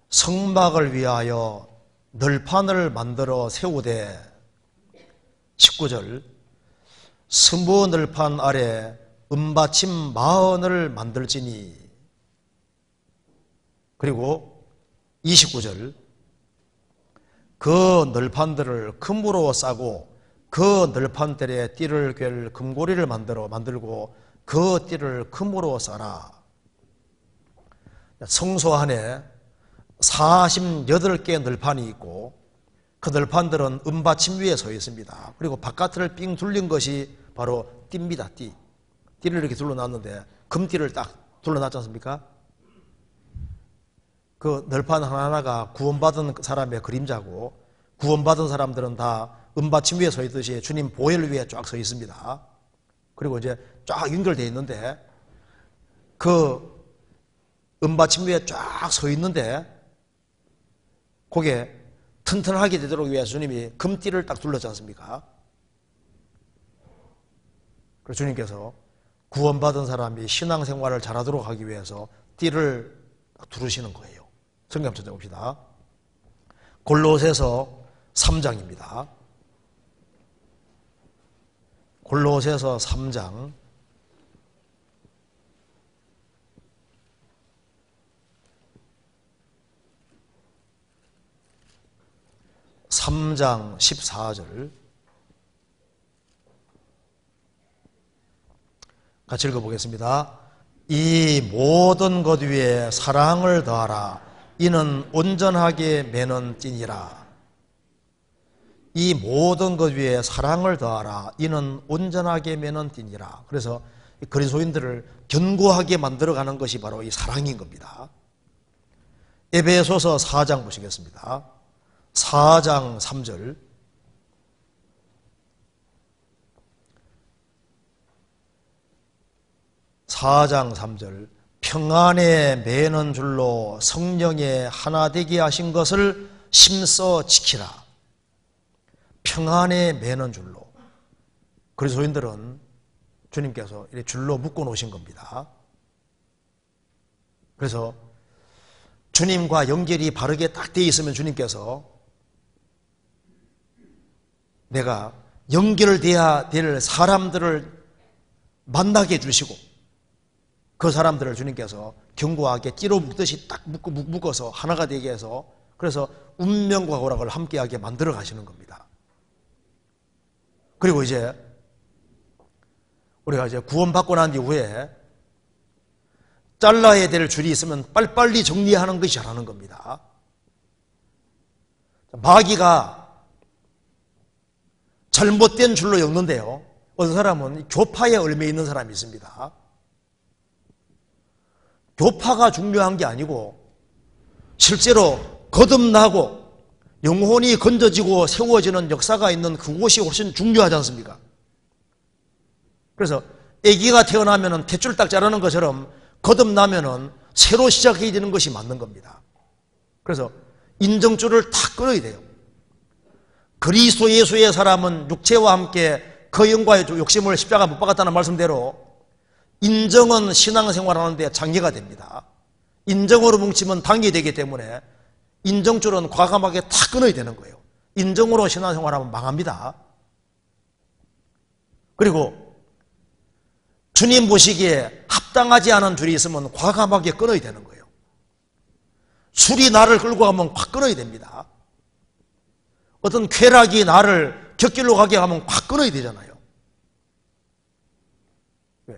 성막을 위하여 널판을 만들어 세우되 19절 스무 널판 아래 은받침 40을 만들지니. 그리고 29절 그 널판들을 금으로 싸고 그 널판들에 띠를 꿰 금고리를 만들고 그 띠를 금으로 싸라. 성소 안에 48개 널판이 있고 그 널판들은 은받침 위에 서 있습니다. 그리고 바깥을 삥 둘린 것이 바로 띠입니다. 띠를 이렇게 둘러놨는데 금띠를 딱 둘러놨지 않습니까? 그 널판 하나하나가 구원받은 사람의 그림자고, 구원받은 사람들은 다 은받침 위에 서 있듯이 주님 보혈 위에 쫙 서 있습니다. 그리고 이제 쫙 연결되어 있는데 그 은받침 위에 쫙 서 있는데 거기에 튼튼하게 되도록 위해서 주님이 금띠를 딱 둘렀지 않습니까? 그래서 주님께서 구원받은 사람이 신앙생활을 잘하도록 하기 위해서 띠를 딱 두르시는 거예요. 성경 한번 찾아봅시다. 골로새서 3장입니다. 골로새서 3장 3장 14절 같이 읽어보겠습니다. 이 모든 것 위에 사랑을 더하라. 이는 온전하게 매는 띠니라. 이 모든 것 위에 사랑을 더하라. 이는 온전하게 매는 띠니라. 그래서 그리스도인들을 견고하게 만들어가는 것이 바로 이 사랑인 겁니다. 에베소서 4장 보시겠습니다. 4장 3절 평안에 매는 줄로 성령의 하나 되게 하신 것을 심써 지키라. 평안에 매는 줄로. 그리스도인들은 주님께서 이렇게 줄로 묶어 놓으신 겁니다. 그래서 주님과 연결이 바르게 딱 되어 있으면 주님께서 내가 연결돼야 될 사람들을 만나게 해주시고 그 사람들을 주님께서 견고하게 띠로 묶듯이 딱 묶어서 하나가 되게 해서 그래서 운명과 고락을 함께하게 만들어 가시는 겁니다. 그리고 이제 우리가 이제 구원받고 난 이후에 잘라야 될 줄이 있으면 빨리빨리 정리하는 것이 잘하는 겁니다. 마귀가 잘못된 줄로 엮는데요. 어떤 사람은 교파에 얽매 있는 사람이 있습니다. 교파가 중요한 게 아니고 실제로 거듭나고 영혼이 건져지고 세워지는 역사가 있는 그곳이 훨씬 중요하지 않습니까? 그래서 아기가 태어나면 탯줄 딱 자르는 것처럼 거듭나면 새로 시작해야 되는 것이 맞는 겁니다. 그래서 인정줄을 다 끊어야 돼요. 그리스도 예수의 사람은 육체와 함께 그 영과의 욕심을 십자가 못 박았다는 말씀대로 인정은 신앙생활하는데 장애가 됩니다. 인정으로 뭉치면 당이 되기 때문에 인정줄은 과감하게 다 끊어야 되는 거예요. 인정으로 신앙생활하면 망합니다. 그리고 주님 보시기에 합당하지 않은 줄이 있으면 과감하게 끊어야 되는 거예요. 술이 나를 끌고 가면 확 끊어야 됩니다. 어떤 쾌락이 나를 곁길로 가게 하면 확 끊어야 되잖아요.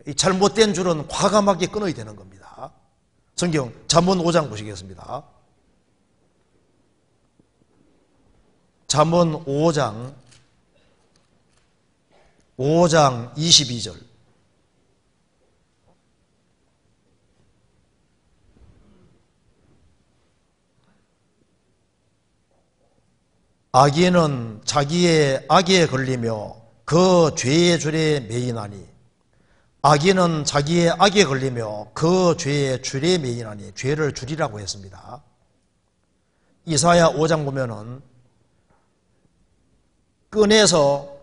이 잘못된 줄은 과감하게 끊어야 되는 겁니다. 성경 잠언 5장 보시겠습니다. 잠언 5장 22절 악인은 자기의 악에 걸리며 그 죄의 줄에 매이나니 악인은 자기의 악에 걸리며 그 죄의 줄에 매이나니 죄를 줄이라고 했습니다. 이사야 5장 보면은 끈에서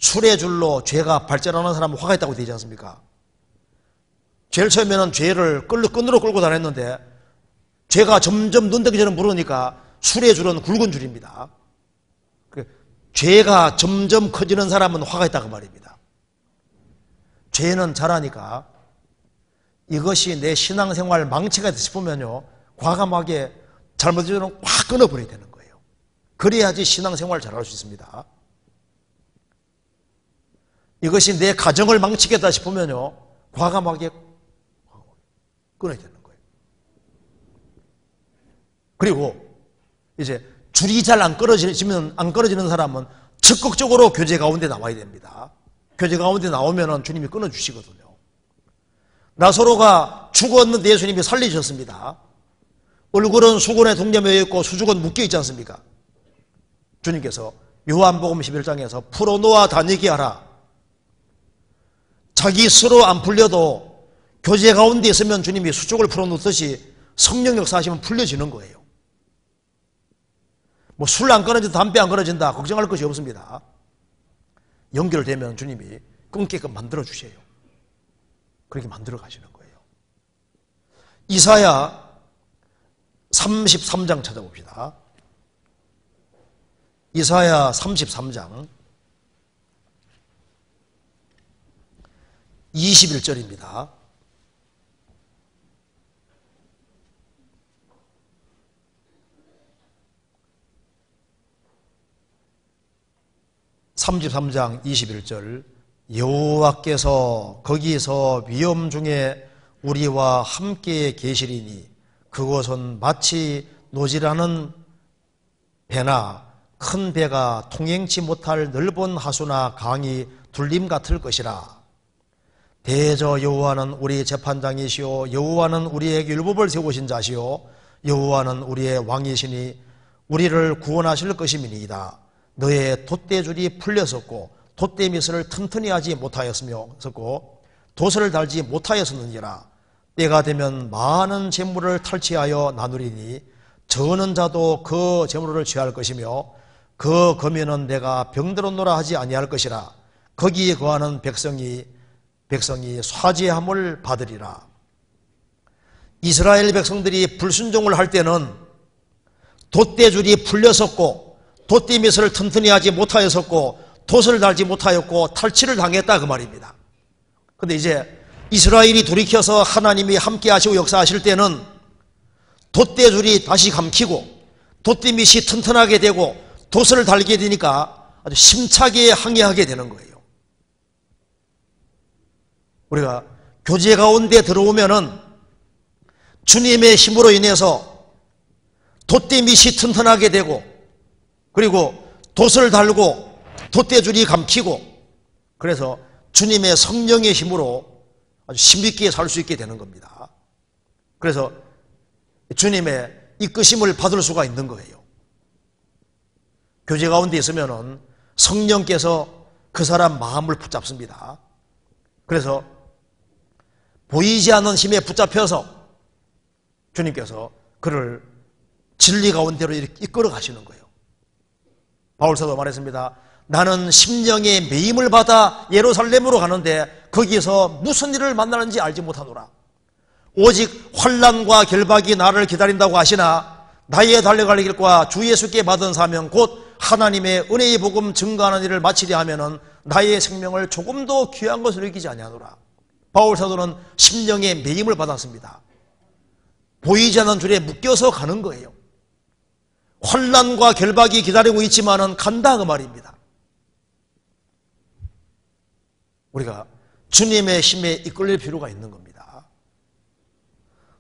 술의 줄로 죄가 발전하는 사람은 화가 있다고 되지 않습니까? 제일 처음에는 죄를 끈으로 끌고 다녔는데 죄가 점점 눈대기처럼 무르니까 술의 줄은 굵은 줄입니다. 죄가 점점 커지는 사람은 화가 있다고 말입니다. 죄는 잘하니까 이것이 내 신앙생활 망치가 돼 싶으면요, 과감하게 잘못되면 확 끊어버려야 되는 거예요. 그래야지 신앙생활 잘할 수 있습니다. 이것이 내 가정을 망치겠다 싶으면요, 과감하게 끊어야 되는 거예요. 그리고 이제 줄이 잘 안 끊어지는 사람은 적극적으로 교제 가운데 나와야 됩니다. 교제 가운데 나오면 주님이 끊어주시거든요. 나사로가 죽었는데 예수님이 살리셨습니다. 얼굴은 수건에 동여매여 있고 수죽은 묶여 있지 않습니까? 주님께서 요한복음 11장에서 풀어놓아 다니게 하라. 자기 스스로 안 풀려도 교제 가운데 있으면 주님이 수족을 풀어놓듯이 성령 역사하시면 풀려지는 거예요. 뭐 술 안 끊어진다, 담배 안 끊어진다 걱정할 것이 없습니다. 연결되면 주님이 끊게끔 만들어 주세요. 그렇게 만들어 가시는 거예요. 이사야 33장 찾아봅시다. 이사야 33장 21절입니다. (33장) 21절 여호와께서 거기서 위험 중에 우리와 함께 계시리니 그곳은 마치 노지라는 배나 큰 배가 통행치 못할 넓은 하수나 강이 둘림 같을 것이라. 대저 여호와는 우리 재판장이시오 여호와는 우리에게 율법을 세우신 자시오 여호와는 우리의 왕이시니 우리를 구원하실 것임이니이다. 너의 돛대줄이 풀렸었고 돛대미스를 튼튼히 하지 못하였으며 돛을 달지 못하였었느니라. 때가 되면 많은 재물을 탈취하여 나누리니 저는 자도 그 재물을 취할 것이며 그 금연은 내가 병들었노라 하지 아니할 것이라. 거기에 거하는 백성이 쇠죄함을 받으리라. 이스라엘 백성들이 불순종을 할 때는 돛대줄이 풀렸었고 돛대미스를 튼튼히 하지 못하였었고 돛을 달지 못하였고 탈취를 당했다 그 말입니다. 그런데 이제 이스라엘이 돌이켜서 하나님이 함께 하시고 역사하실 때는 돛대줄이 다시 감히고 돛대밑이 튼튼하게 되고 돛을 달게 되니까 아주 힘차게 항해하게 되는 거예요. 우리가 교제 가운데 들어오면은 주님의 힘으로 인해서 돛대밑이 튼튼하게 되고 그리고 돛을 달고 돛대줄이 감히고 그래서 주님의 성령의 힘으로 아주 힘있게 살 수 있게 되는 겁니다. 그래서 주님의 이끄심을 받을 수가 있는 거예요. 교제 가운데 있으면은 성령께서 그 사람 마음을 붙잡습니다. 그래서 보이지 않는 힘에 붙잡혀서 주님께서 그를 진리 가운데로 이렇게 이끌어 가시는 거예요. 바울사도 말했습니다. 나는 심령의 매임을 받아 예루살렘으로 가는데 거기서 무슨 일을 만나는지 알지 못하노라. 오직 환난과 결박이 나를 기다린다고 하시나 나의 달려갈 길과 주 예수께 받은 사명 곧 하나님의 은혜의 복음 증거하는 일을 마치려 하면은 나의 생명을 조금도 귀한 것을 여기지 아니하노라. 바울사도는 심령의 매임을 받았습니다. 보이지 않는 줄에 묶여서 가는 거예요. 환난과 결박이 기다리고 있지만은 간다 그 말입니다. 우리가 주님의 힘에 이끌릴 필요가 있는 겁니다.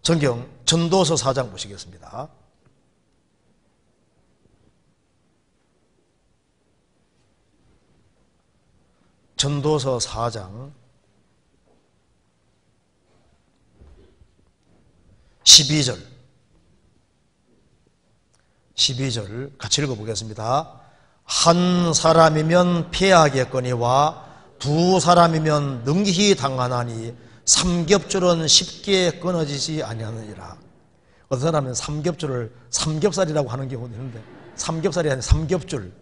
성경 전도서 4장 보시겠습니다. 전도서 4장 12절 같이 읽어보겠습니다. 한 사람이면 패하겠거니와 두 사람이면 능히 당하나니 삼겹줄은 쉽게 끊어지지 아니하느니라. 어떤 사람은 삼겹줄을 삼겹살이라고 하는 경우도 있는데 삼겹살이 아니라 삼겹줄.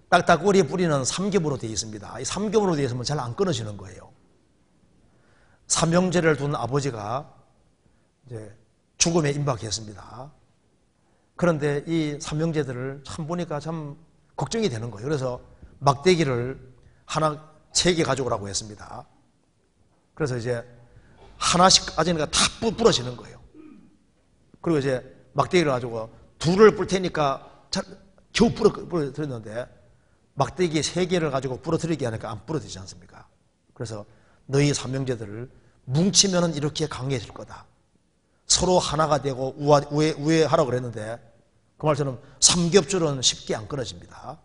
딱딱꼬리에 뿌리는 삼겹으로 되어 있습니다. 이 삼겹으로 되어 있으면 잘 안 끊어지는 거예요. 삼형제를 둔 아버지가 이제 죽음에 임박했습니다. 그런데 이 삼형제들을 참 보니까 참 걱정이 되는 거예요. 그래서 막대기를 하나 3개 가져오라고 했습니다. 그래서 이제 하나씩 까지니까 다 부러지는 거예요. 그리고 이제 막대기를 가지고 2를 뿔 테니까 겨우 부러뜨렸는데 막대기 3개를 가지고 부러뜨리게 하니까 안 부러지지 않습니까? 그래서 너희 삼형제들을 뭉치면 이렇게 강해질 거다. 서로 하나가 되고 우애하라고 그랬는데 그 말처럼 삼겹줄은 쉽게 안 끊어집니다.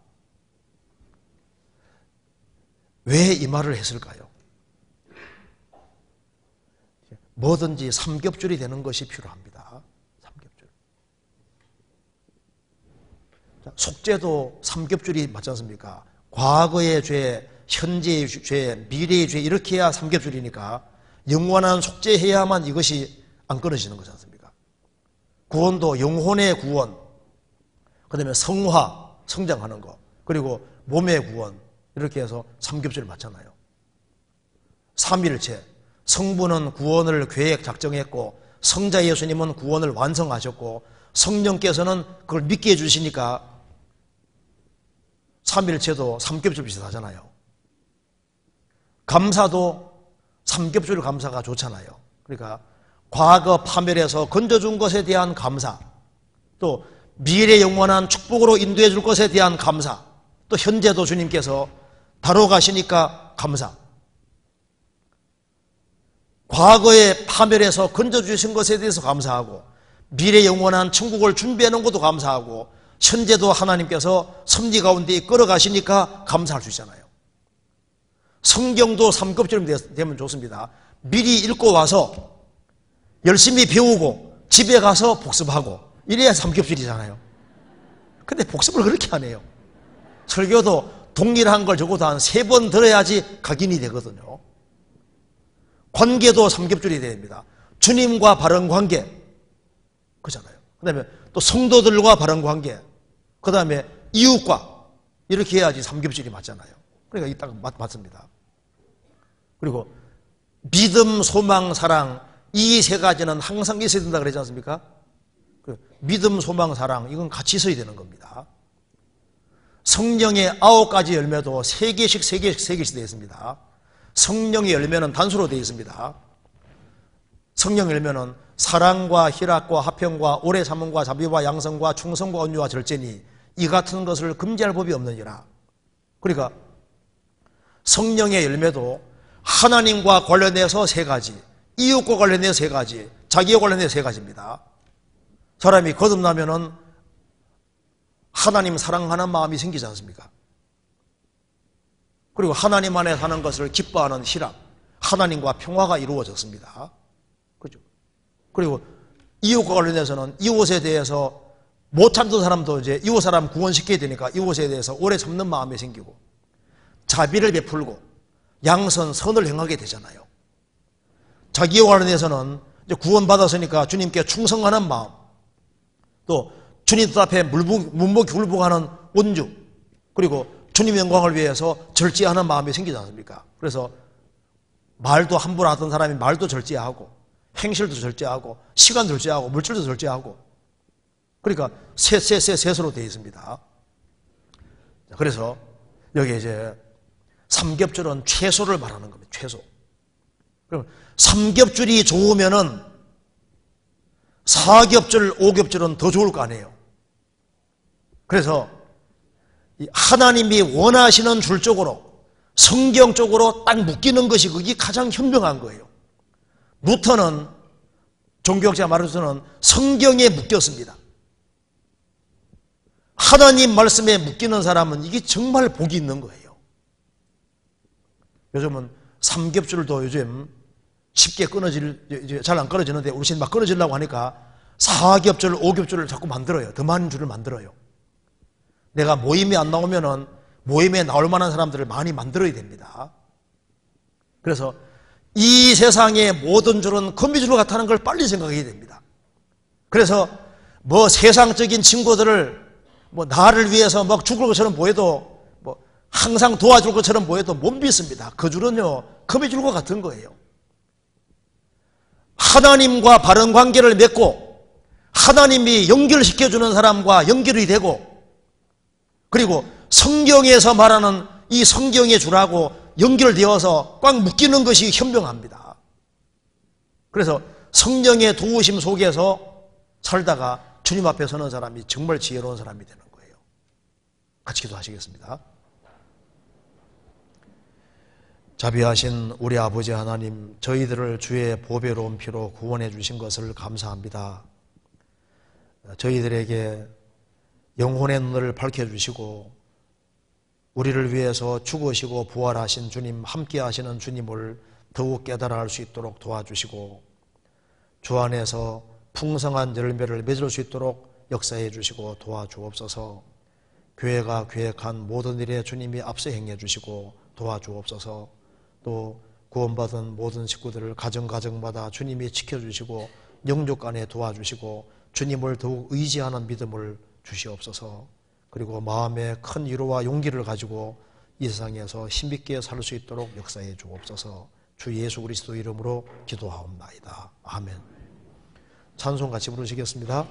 왜 이 말을 했을까요? 뭐든지 삼겹줄이 되는 것이 필요합니다. 삼겹줄. 속죄도 삼겹줄이 맞지 않습니까? 과거의 죄, 현재의 죄, 미래의 죄 이렇게 해야 삼겹줄이니까 영원한 속죄해야만 이것이 안 끊어지는 거지 않습니까? 구원도 영혼의 구원, 그 다음에 성화, 성장하는 거, 그리고 몸의 구원 이렇게 해서 삼겹줄을 맞잖아요. 삼위일체, 성부는 구원을 계획 작정했고 성자 예수님은 구원을 완성하셨고 성령께서는 그걸 믿게 해주시니까 삼위일체도 삼겹줄 비슷하잖아요. 감사도 삼겹줄 감사가 좋잖아요. 그러니까 과거 파멸에서 건져준 것에 대한 감사, 또 미래 영원한 축복으로 인도해 줄 것에 대한 감사, 또 현재도 주님께서 다뤄가시니까 감사. 과거의 파멸에서 건져주신 것에 대해서 감사하고 미래 영원한 천국을 준비해 놓은 것도 감사하고 현재도 하나님께서 섭리 가운데 이끌어 가시니까 감사할 수 있잖아요. 성경도 삼겹줄이 되면 좋습니다. 미리 읽고 와서 열심히 배우고 집에 가서 복습하고 이래야 삼겹줄이잖아요. 근데 복습을 그렇게 안 해요. 설교도 동일한 걸 적어도 한 3번 들어야지 각인이 되거든요. 관계도 삼겹줄이 됩니다. 주님과 바른 관계, 그잖아요. 그 다음에 또 성도들과 바른 관계, 그 다음에 이웃과 이렇게 해야지 삼겹줄이 맞잖아요. 그러니까 이 딱 맞습니다. 그리고 믿음, 소망, 사랑 이 3가지는 항상 있어야 된다 그러지 않습니까? 믿음, 소망, 사랑 이건 같이 있어야 되는 겁니다. 성령의 9가지 열매도 3개씩 되어 있습니다. 성령의 열매는 단수로 되어 있습니다. 성령 열매는 사랑과 희락과 화평과 오래 참음과 자비와 양성과 충성과 온유와 절제니 이 같은 것을 금지할 법이 없느니라. 그러니까 성령의 열매도 하나님과 관련해서 3가지, 이웃과 관련해서 3가지, 자기와 관련해서 3가지입니다. 사람이 거듭나면은 하나님 사랑하는 마음이 생기지 않습니까? 그리고 하나님 안에 사는 것을 기뻐하는 희락, 하나님과 평화가 이루어졌습니다. 그죠? 그리고 이웃과 관련해서는 이웃에 대해서 못 참던 사람도 이제 이웃 사람 구원시켜야 되니까 이웃에 대해서 오래 참는 마음이 생기고 자비를 베풀고 양선, 선을 행하게 되잖아요. 자기와 관련해서는 이제 구원받았으니까 주님께 충성하는 마음, 또 주님 뜻 앞에 문무기울복하는 온주, 그리고 주님 영광을 위해서 절제하는 마음이 생기지 않습니까? 그래서 말도 함부로 하던 사람이 말도 절제하고 행실도 절제하고 시간도 절제하고 물질도 절제하고 그러니까 셋으로 되어 있습니다. 그래서 여기 이제 삼겹줄은 최소를 말하는 겁니다. 최소. 그럼 삼겹줄이 좋으면은 4겹줄, 5겹줄은 더 좋을 거 아니에요. 그래서 하나님이 원하시는 줄 쪽으로 성경적으로 딱 묶이는 것이 그게 가장 현명한 거예요. 루터는 종교학자 말로서는 성경에 묶였습니다. 하나님 말씀에 묶이는 사람은 이게 정말 복이 있는 거예요. 요즘은 삼겹줄도 요즘 쉽게 잘 안 끊어지는데 우리 막 끊어지려고 하니까 4겹줄, 5겹줄을 자꾸 만들어요. 더 많은 줄을 만들어요. 내가 모임에 안 나오면은 모임에 나올 만한 사람들을 많이 만들어야 됩니다. 그래서 이 세상의 모든 줄은 거미줄 같다는 걸 빨리 생각해야 됩니다. 그래서 뭐 세상적인 친구들을 뭐 나를 위해서 막 죽을 것처럼 보여도 뭐 항상 도와줄 것처럼 보여도 못 믿습니다. 그 줄은요 거미줄과 같은 거예요. 하나님과 바른 관계를 맺고 하나님이 연결시켜주는 사람과 연결이 되고 그리고 성경에서 말하는 이 성경의 주라고 연결되어서 꽉 묶이는 것이 현명합니다. 그래서 성령의 도우심 속에서 살다가 주님 앞에 서는 사람이 정말 지혜로운 사람이 되는 거예요. 같이 기도하시겠습니다. 자비하신 우리 아버지 하나님, 저희들을 주의 보배로운 피로 구원해 주신 것을 감사합니다. 저희들에게 영혼의 눈을 밝혀주시고 우리를 위해서 죽으시고 부활하신 주님, 함께 하시는 주님을 더욱 깨달아 알 수 있도록 도와주시고 주 안에서 풍성한 열매를 맺을 수 있도록 역사해 주시고 도와주옵소서. 교회가 계획한 모든 일에 주님이 앞서 행해 주시고 도와주옵소서. 또 구원받은 모든 식구들을 가정가정마다 주님이 지켜주시고 영육 안에 도와주시고 주님을 더욱 의지하는 믿음을 주시옵소서. 그리고 마음에 큰 위로와 용기를 가지고 이 세상에서 힘있게 살 수 있도록 역사해 주옵소서. 주 예수 그리스도 이름으로 기도하옵나이다. 아멘. 찬송 같이 부르시겠습니다.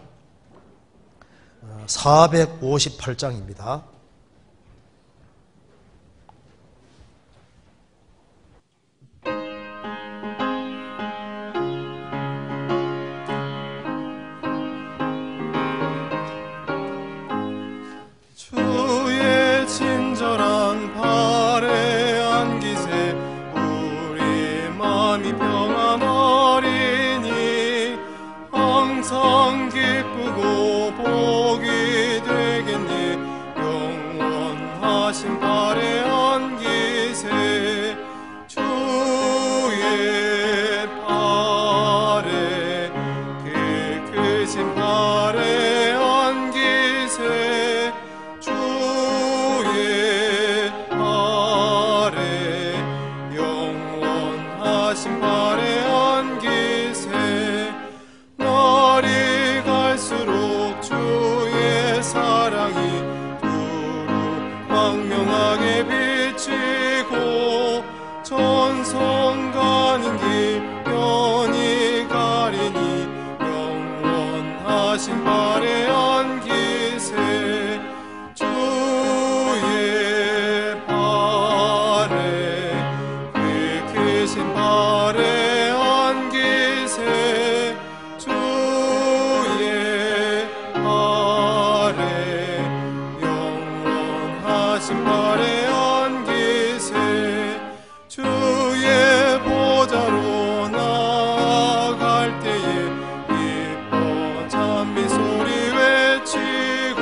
458장입니다. 주의 친절한 발에 안기세 우리 마음이 평안하리니 항상 기쁘고 복이 되겠니 영원하신 발에 안기세 주의 발에 그 크신 발에 안기세 주의 발에 영원하신 발에 안기세 날이 갈수록 주의 사랑이 두루 광명하게 비치고 전성간인 기변이 가리니 영원하신 발에 안기세 주의 발에 그 크신 발에 안기세 주의 발에 영원하신 발에 안기세 주의 보좌로 나아갈 때에 기뻐 찬미 소리 외치고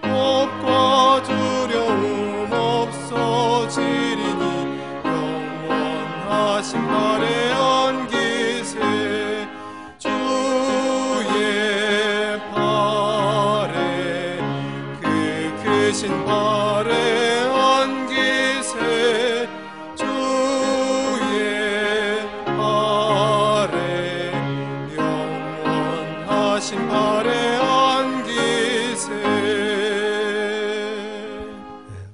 겁과 두려움 없어지리니 영원하신 발에 안기세 주의 발에 그 크신 발에 안기세 주의 발에 영원하신 발에